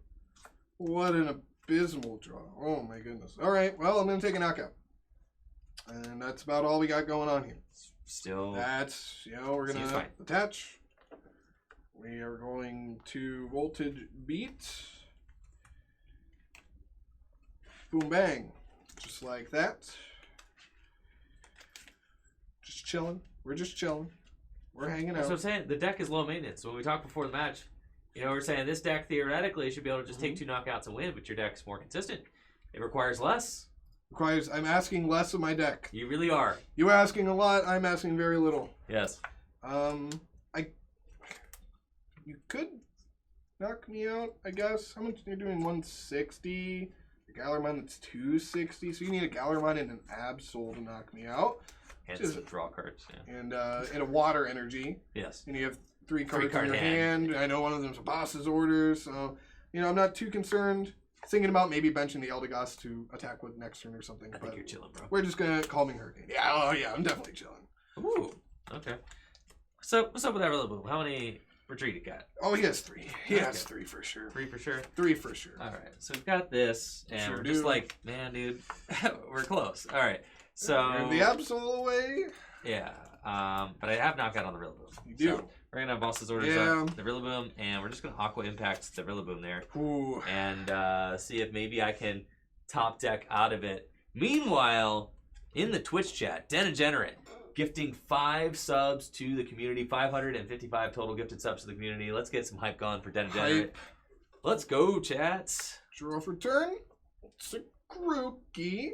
What an abysmal draw. Oh my goodness. All right, well, I'm going to take a knockout. And that's about all we got going on here. Still. That's, we're going Seems to fine. attach. We are going to voltage beat. Boom, bang. Just like that. Just chilling. We're just chilling. We're hanging That's out. what I'm saying. The deck is low maintenance. So when we talked before the match, we're saying this deck theoretically should be able to just take 2 knockouts and win, but your deck's more consistent. It requires less. I'm asking less of my deck. You really are. You asking a lot, I'm asking very little. Yes. You could knock me out, I guess. How much you're doing? 160. The Galar Mine that's 260. So you need a Galar Mine and an Absol to knock me out. And Just- some draw cards. Yeah. And a water energy. Yes. And you have 3 cards Three-card in your hand. hand. I know one of them's a boss's order, so I'm not too concerned. Thinking about maybe benching the Eldegoss to attack with next turn or something. I but think you're chilling, bro. we're just gonna Calming Hurricane. Yeah, oh yeah, I'm definitely chilling. Ooh. Okay. So what's up with that Rillaboom? How many retreat it got? Oh, he has 3. He has Okay. 3 for sure. 3 for sure. 3 for sure. All right. So we've got this, and Sure we're just do. like, man, dude, we're close. All right. So You're the Absol away. yeah. But I have knockout on the Rillaboom. You do. So we're gonna have boss's orders up, the Rillaboom, and we're just gonna Aqua Impact the Rillaboom there, Ooh. and see if maybe I can top deck out of it. Meanwhile, in the Twitch chat, Degenerate gifting 5 subs to the community, 555 total gifted subs to the community. Let's get some hype going for Degenerate. Let's go, chats. Draw for turn. It's a Grookey.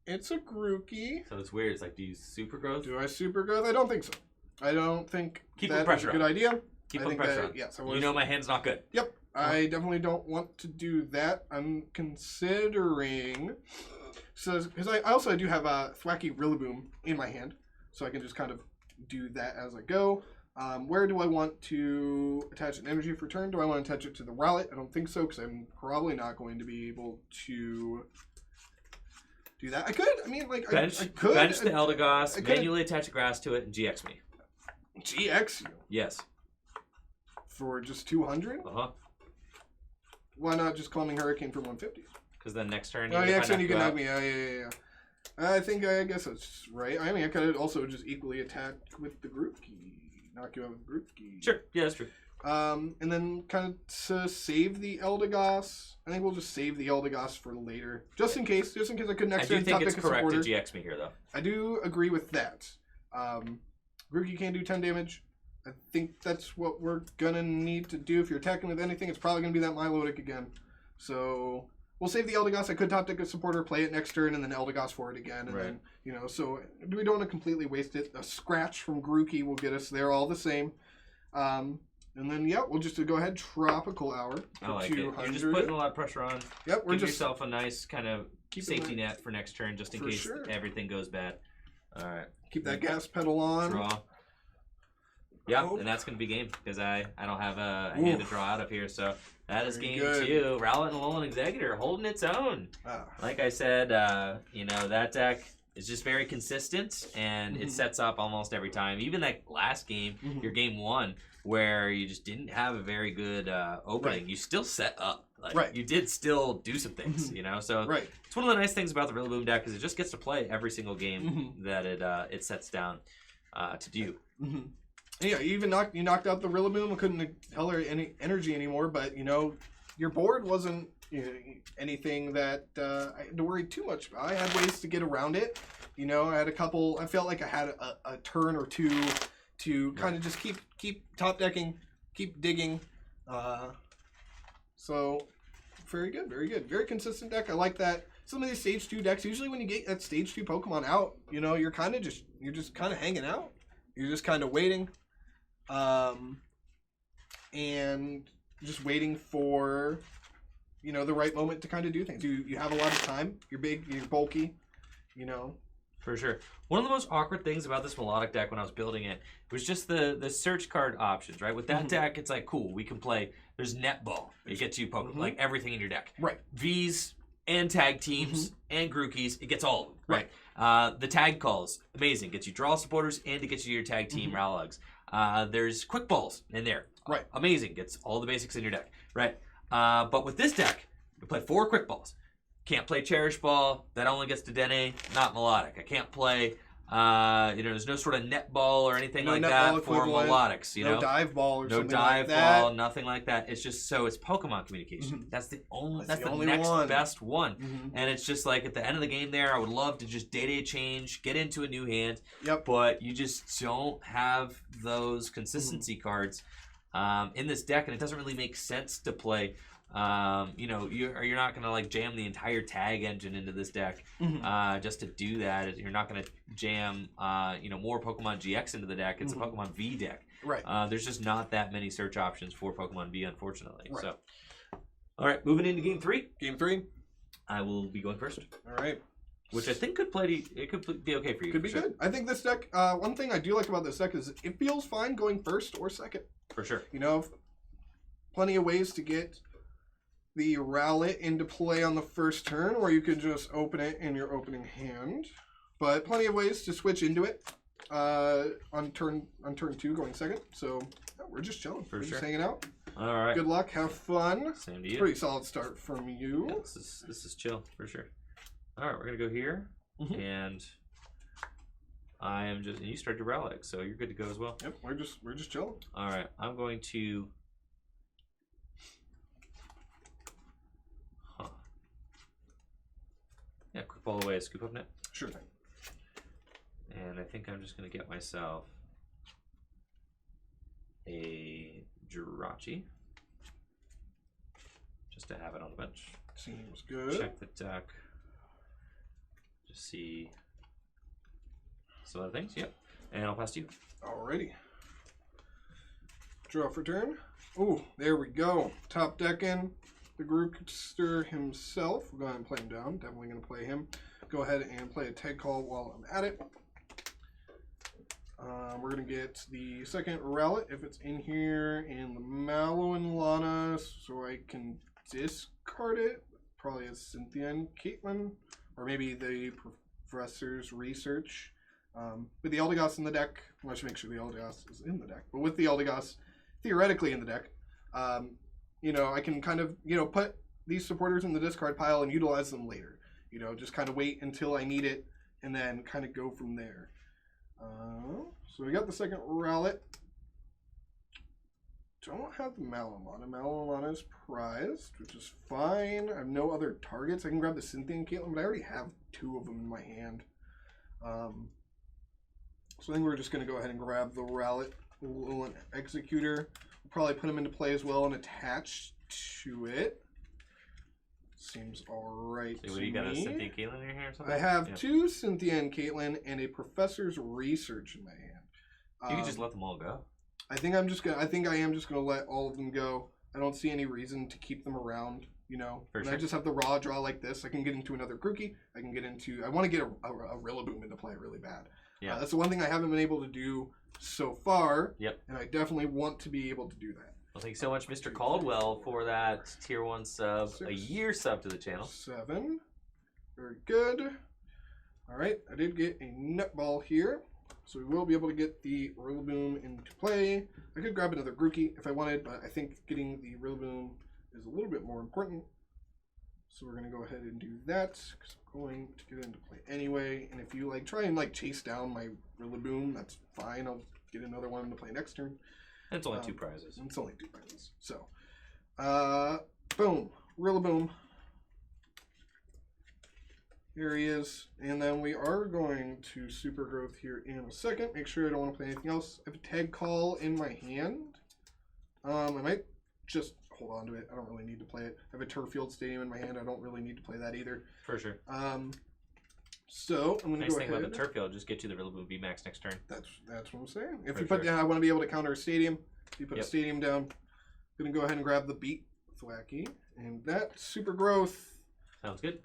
It's a Grookey. So it's weird. It's like, do you super growth? Do I super growth? I don't think so. I don't think Keep that the pressure is a good on. idea. Keep I the think pressure that- on. Yes, I You was. know my hand's not good. Yep. I definitely don't want to do that. I'm considering. So, because I also do have a Thwackey Rillaboom in my hand, so I can just kind of do that as I go. Where do I want to attach an energy for turn? Do I want to attach it to the Rowlett? I don't think so, because I'm probably not going to be able to do that. I could. I mean, like, Bench, I could. bench the Eldegoss, manually attach a grass to it, and GX me. GX you? Yes. For just 200? Uh-huh. Why not just Calming Hurricane for 150? Because then next turn, Oh, next turn you can knock me out. Yeah. I guess that's right. I mean, I could also just equally attack with the Grookey. Knock you out with Grookey. Sure. Yeah, that's true. And then kind of to save the Eldegoss. I think we'll just save the Eldegoss for later. Just in case I could next turn top deck a supporter. I do think it's correct to GX me here, though. I do agree with that. Grookey can do 10 damage. I think that's what we're going to need to do. If you're attacking with anything, it's probably going to be that Milotic again. So we'll save the Eldegoss. I could top deck a supporter, play it next turn, and then Eldegoss for it again. And then, so we don't want to completely waste it. A scratch from Grookey will get us there all the same. And then, we'll just go ahead, Tropical Hour for I like 200. it. You're just putting a lot of pressure on. Yep, Give yourself a nice kind of safety net for next turn, just in case everything goes bad. All right. Keep that gas pedal on. Draw. Yeah, and that's going to be game, because I don't have a hand to draw out of here, so that is game 2. Rowlett and Alolan Exeggutor holding its own. Like I said, that deck is just very consistent, and it sets up almost every time. Even that last game, your game 1, where you just didn't have a very good opening, you still set up. You did still do some things, So it's one of the nice things about the Rillaboom deck is it just gets to play every single game that it sets down to do. Yeah, you knocked out the Rillaboom. I couldn't tell her any energy anymore, but your board wasn't anything that I had to worry too much about. I had ways to get around it. I had a couple. I felt like I had a turn or two to kind of just keep top decking, keep digging. So very good, very consistent deck. I like that. Some of these stage 2 decks, usually when you get that stage 2 Pokemon out, you're just kind of hanging out. You're just kind of waiting. And just waiting for, the right moment to kind of do things. You have a lot of time. You're big, you're bulky, For sure. One of the most awkward things about this Milotic deck when I was building it was just the search card options, right? With that deck, it's like, cool, we can play, there's netball. It gets you Pokemon, like everything in your deck. Right. Vs and tag teams and Grookeys, it gets all of them. Right. The tag calls, amazing. Gets you draw supporters and it gets you your tag team Rowlett. There's quick balls in there. Right. Amazing. Gets all the basics in your deck. Right. But with this deck, you play 4 quick balls. Can't play Cherish Ball. That only gets to Dedenne, not Milotic. I can't play, there's no sort of net ball or anything like that for Milotics. No dive ball or something like that. No dive ball, nothing like that. It's just it's Pokemon communication. That's the next best one. And it's just like at the end of the game there, I would love to just day change, get into a new hand. Yep. But you just don't have those consistency cards in this deck, and it doesn't really make sense to play. You're not gonna like jam the entire tag engine into this deck just to do that. You're not gonna jam more Pokemon GX into the deck. It's a Pokemon V deck. Right. There's just not that many search options for Pokemon V, unfortunately. Right. So, all right, moving into game 3. Game 3. I will be going first. All right. Which I think could be okay for you. Could be good. I think this deck. One thing I do like about this deck is it feels fine going first or second. For sure. Plenty of ways to get the Rowlett into play on the first turn, or you could just open it in your opening hand. But plenty of ways to switch into it on turn 2 going second. So we're just chilling. We're just hanging out. All right. Good luck. Have fun. Same to you. Pretty solid start from you. Yeah, this is chill for sure. All right, we're gonna go here, and I am just. And you start your Rowlett, so you're good to go as well. Yep, we're just chilling. All right, I'm going to. Yeah, quick ball away, scoop up net. Sure thing. And I think I'm just going to get myself a jirachi. Just to have it on the bench. Seems good. Check the deck. Just see some other things. Yep. And I'll pass to you. Alrighty. Draw for turn. Ooh, there we go. Top decking. The Grookster himself. We'll go ahead and play him down. Definitely going to play him. Go ahead and play a tag call while I'm at it. We're going to get the second Rowlett, if it's in here, and the Mallow Lana, so I can discard it. Probably as Cynthia and Caitlyn, or maybe the Professor's Research. With the Eldegoss in the deck, I should make sure the Eldegoss is in the deck, but with the Eldegoss theoretically in the deck, you know, I can kind of, you know, put these supporters in the discard pile and utilize them later. You know, just kind of wait until I need it, and then kind of go from there. So we got the second Rowlett. Don't have the Mallow Lana. Mallow Lana is prized, which is fine. I have no other targets. I can grab the Cynthia and Caitlyn, but I already have 2 of them in my hand. So I think we're just going to go ahead and grab the Rowlett Alolan Exeggutor. We'll probably put him into play as well and attach to it. Seems alright to me. You got a Cynthia and Caitlyn in here or something? I have 2 Cynthia and Caitlyn and a Professor's Research in my hand. You can just let them all go. I think I am just gonna let all of them go. I don't see any reason to keep them around. You know, I just have the raw draw like this. I can get into another Grookey. I can get into. I want to get a Rillaboom into play really bad. Yeah, that's the one thing I haven't been able to do so far. Yep. And I definitely want to be able to do that. Well, thanks so much, Mr. Caldwell, for that tier 1 sub, 6, a year sub to the channel. 7, very good. All right, I did get a nutball here. So we will be able to get the Rillaboom into play. I could grab another Grookey if I wanted, but I think getting the Rillaboom is a little bit more important. So we're going to go ahead and do that, because I'm going to get into play anyway. And if you like try and like chase down my Rillaboom, that's fine. I'll get another one to play next turn. And it's only 2 prizes. It's only 2 prizes. So, boom, Rillaboom. Here he is, and then we are going to super growth here in a second. Make sure I don't want to play anything else. I have a tag call in my hand. I might just hold on to it. I don't really need to play it. I have a turffield stadium in my hand. I don't really need to play that either. For sure. So I'm going to nice go thing ahead. about the turffield, just get you the Rillaboom VMAX next turn. That's what I'm saying. If you put down, I want to be able to counter a stadium. If you put a stadium down, I'm going to go ahead and grab the beat Thwackey, and that super growth. Sounds good.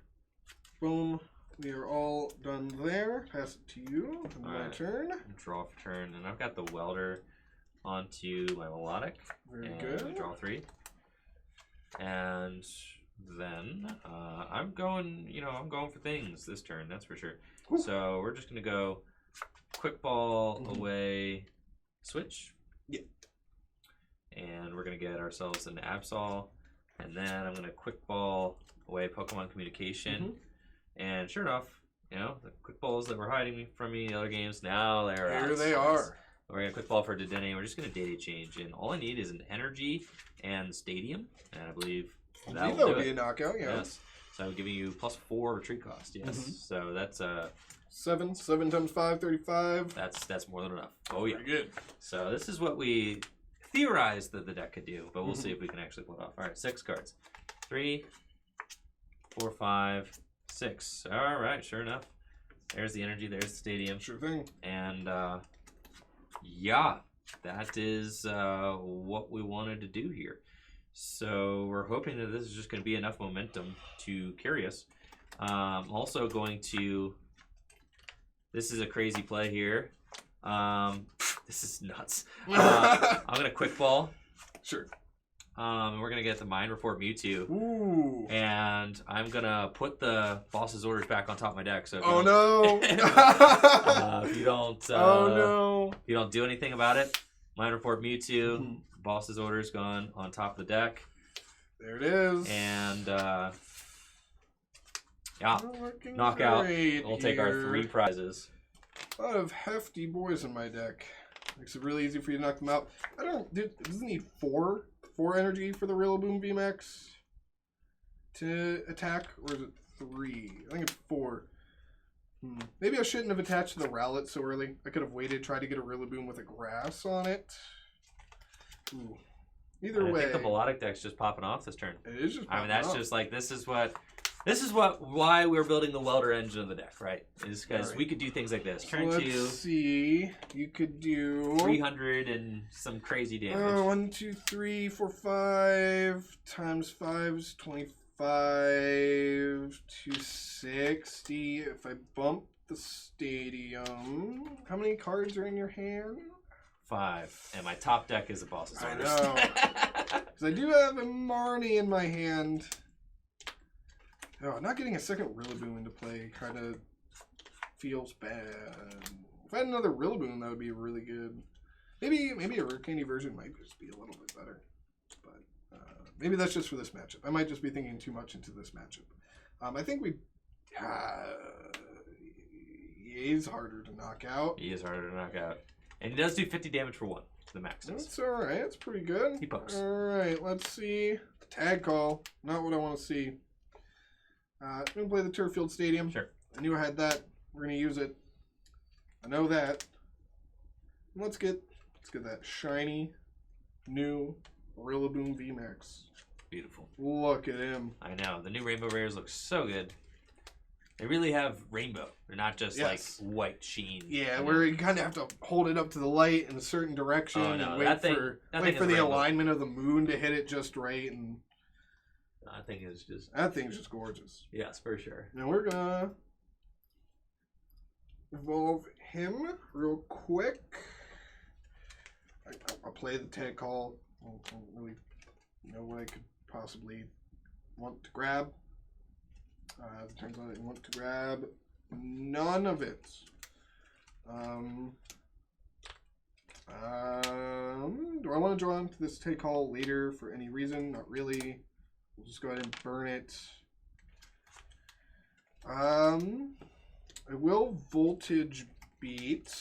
Boom. We are all done there. Pass it to you. My turn. Draw for turn. And I've got the Welder onto my Milotic. Very and good. Draw 3. And then I'm going, you know, I'm going for things this turn, that's for sure. Ooh. So we're just going to go quick ball away, switch. Yeah. And we're going to get ourselves an Absol. And then I'm going to quick ball away Pokemon Communication. And sure enough, you know, the quick balls that were hiding from me in the other games, now they're out. Here they are. We're going to quick ball for Dedenne. We're just going to data change. And all I need is an Energy and Stadium. And I believe that will be a knockout, yeah. Yes. So I'm giving you +4 retreat cost, yes. So that's 7 times 5, 35. That's more than enough. Oh, yeah. Very good. So this is what we theorized that the deck could do, but we'll see if we can actually pull it off. All right, 6 cards. 3, 4, 5, 6. All right, sure enough. There's the Energy, there's the Stadium. Sure thing. And yeah, that is what we wanted to do here. So we're hoping that this is just going to be enough momentum to carry us. Also going to, this is a crazy play here. This is nuts. I'm going to quick ball. Sure. We're going to get the Mind Report Mewtwo. Ooh. And I'm going to put the boss's orders back on top of my deck. So oh, no. If you don't, oh, no. If you don't do anything about it, Mind Report Mewtwo, boss's orders gone on top of the deck. There it is. And, yeah, knockout. We'll take our 3 prizes. A lot of hefty boys in my deck. Makes it really easy for you to knock them out. Does it need 4 energy for the Rillaboom VMAX to attack, or is it 3? I think it's 4. Maybe I shouldn't have attached the Rowlett so early. I could have waited, tried to get a Rillaboom with a grass on it. Ooh. Either way, I think the Milotic deck's just popping off this turn. It is just popping that's off. just like, this is why we're building the Welder engine of the deck, right? Is because we could do things like this. Turn 2. Let's see. You could do 300 and some crazy damage. 1, 2, 3, 4, 5 times 5 is 25. 260. If I bump the stadium. How many cards are in your hand? 5. And my top deck is a boss's I orders. know. Because I do have a Marnie in my hand. Oh, not getting a second Rillaboom into play kind of feels bad. If I had another Rillaboom, that would be really good. Maybe a rare candy version might just be a little bit better. But maybe that's just for this matchup. I might just be thinking too much into this matchup. I think we... he is harder to knock out. He is harder to knock out. And he does do 50 damage for 1. The max does. That's alright. That's pretty good. He pokes. Alright, let's see. The tag call. Not what I want to see. I'm going to play the Turffield Stadium. Sure. I knew I had that. We're going to use it. I know that. Let's get that shiny, new Rillaboom VMAX. Beautiful. Look at him. I know. The new rainbow rares look so good. They really have rainbow. They're not just like white sheen. Yeah, where you kind of have to hold it up to the light in a certain direction and wait for the alignment of the moon to hit it just right. And that thing is just gorgeous. Yes, for sure. Now we're gonna evolve him real quick. I'll play the tag call. I don't really know what I could possibly want to grab. As it turns out, I want to grab none of it. Do I want to draw into this tag call later for any reason? Not really. We'll just go ahead and burn it. I will voltage beat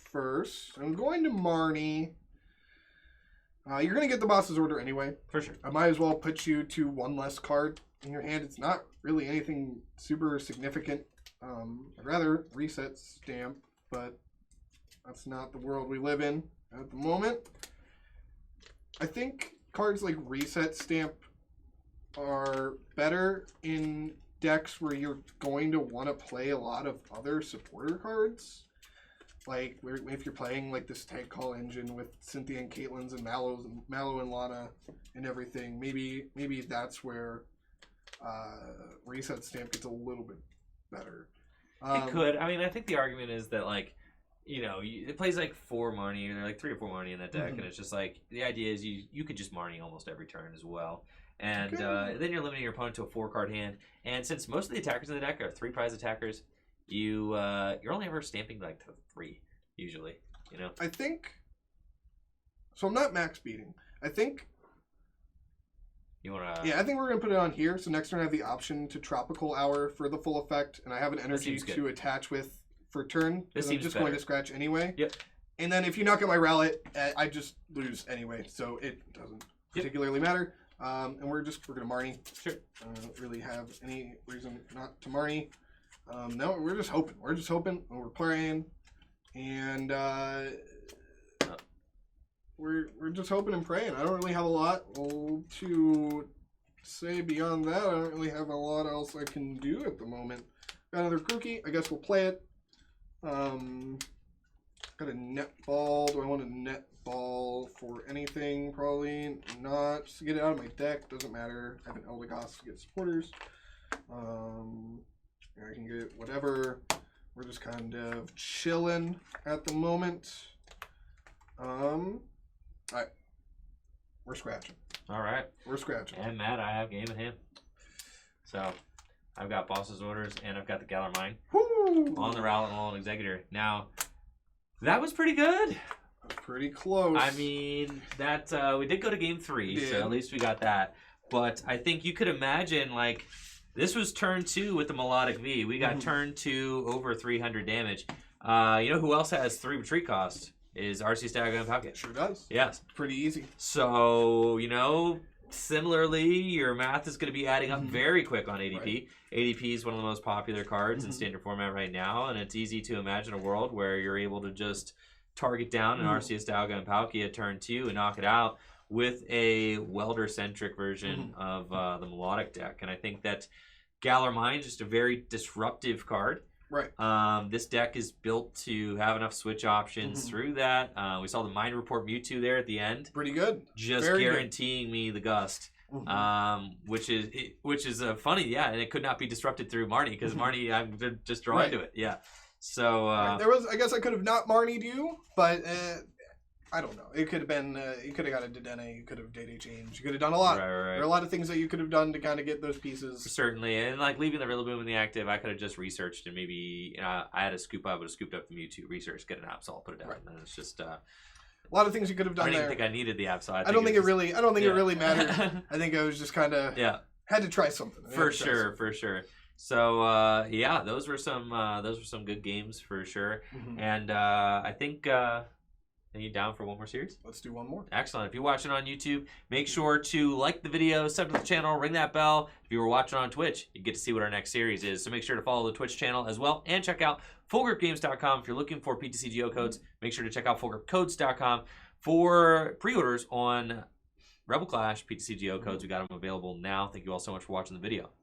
first. I'm going to Marnie. You're going to get the boss's order anyway. For sure. I might as well put you to one less card in your hand. It's not really anything super significant. I'd rather reset stamp, but that's not the world we live in at the moment. I think cards like reset stamp are better in decks where you're going to want to play a lot of other supporter cards. Like if you're playing like this tag call engine with Cynthia and Caitlyn's and Mallow and Lana and everything, maybe that's where reset stamp gets a little bit better. It could. I mean, I think the argument is that like, you know, it plays like 4 Marnie, and there are like 3 or 4 Marnie in that deck, and it's just like the idea is you could just Marnie almost every turn as well, and then you're limiting your opponent to a 4-card hand. And since most of the attackers in the deck are 3 prize attackers, you're only ever stamping like to 3 usually. You know. I think. So I'm not max beating. I think. You wanna? Yeah, I think we're gonna put it on here. So next turn I have the option to Tropical Hour for the full effect, and I have an energy to attach with for turn. This I'm just going to scratch anyway. Yep. And then if you knock out my Rowlett, I just lose anyway, so it doesn't particularly matter. And we're gonna Marnie. Sure. I don't really have any reason not to Marnie. No, we're just hoping. We're just hoping, and we're playing, and we're just hoping and praying. I don't really have a lot to say beyond that. I don't really have a lot else I can do at the moment. Got another Grookey. I guess we'll play it. Got a net ball. Do I want a net ball for anything? Probably not. Just to get it out of my deck. Doesn't matter. I have an Eldegoss to get supporters. I can get whatever. We're just kind of chilling at the moment. Alright. We're scratching. Alright. We're scratching. And Matt, I have game in hand. So I've got boss's orders and I've got the Galar Mine on the Rowlett and Alolan Exeggutor. Now, that was pretty good. Pretty close. I mean, that we did go to game 3, so at least we got that. But I think you could imagine, like, this was turn 2 with the Milotic V. We got turn 2 over 300 damage. You know who else has 3 retreat cost? Is RC Stagger and Pocket. Sure does. Yes. Pretty easy. So, you know, similarly, your math is going to be adding up very quick on ADP. Right. ADP is one of the most popular cards in standard format right now, and it's easy to imagine a world where you're able to just target down an Arceus, Dialga, and Palkia at turn 2 and knock it out with a Welder-centric version of the Milotic deck. And I think that Galar Mine is just a very disruptive card. Right. This deck is built to have enough switch options through that. We saw the Mine Report Mewtwo there at the end. Pretty good. Just very guaranteeing me the Gust. which is funny, yeah, and it could not be disrupted through Marnie because Marnie, I'm just drawn to it, yeah. So there was, I guess I could have not Marnied you, but I don't know. It could have been, you could have got a Dedenne, you could have data change, you could have done a lot. Right. There are a lot of things that you could have done to kind of get those pieces. Certainly, and like leaving the Rillaboom in the active, I could have just researched and maybe I had a scoop up, I would have scooped up the Mewtwo, research, get an Absol, put it down, and it's just a lot of things you could have done. I didn't think I needed the Absol. I don't think it really mattered. I think I was just kind of had to try something. For sure. So yeah, those were some good games for sure. And I think. Are you down for one more series? Let's do one more. Excellent. If you're watching on YouTube, make sure to like the video, sub to the channel, ring that bell. If you were watching on Twitch, you get to see what our next series is. So make sure to follow the Twitch channel as well. And check out fullgripgames.com. If you're looking for PTC geocodes, make sure to check out fullgripcodes.com for pre-orders on Rebel Clash PTC geocodes. We got them available now. Thank you all so much for watching the video.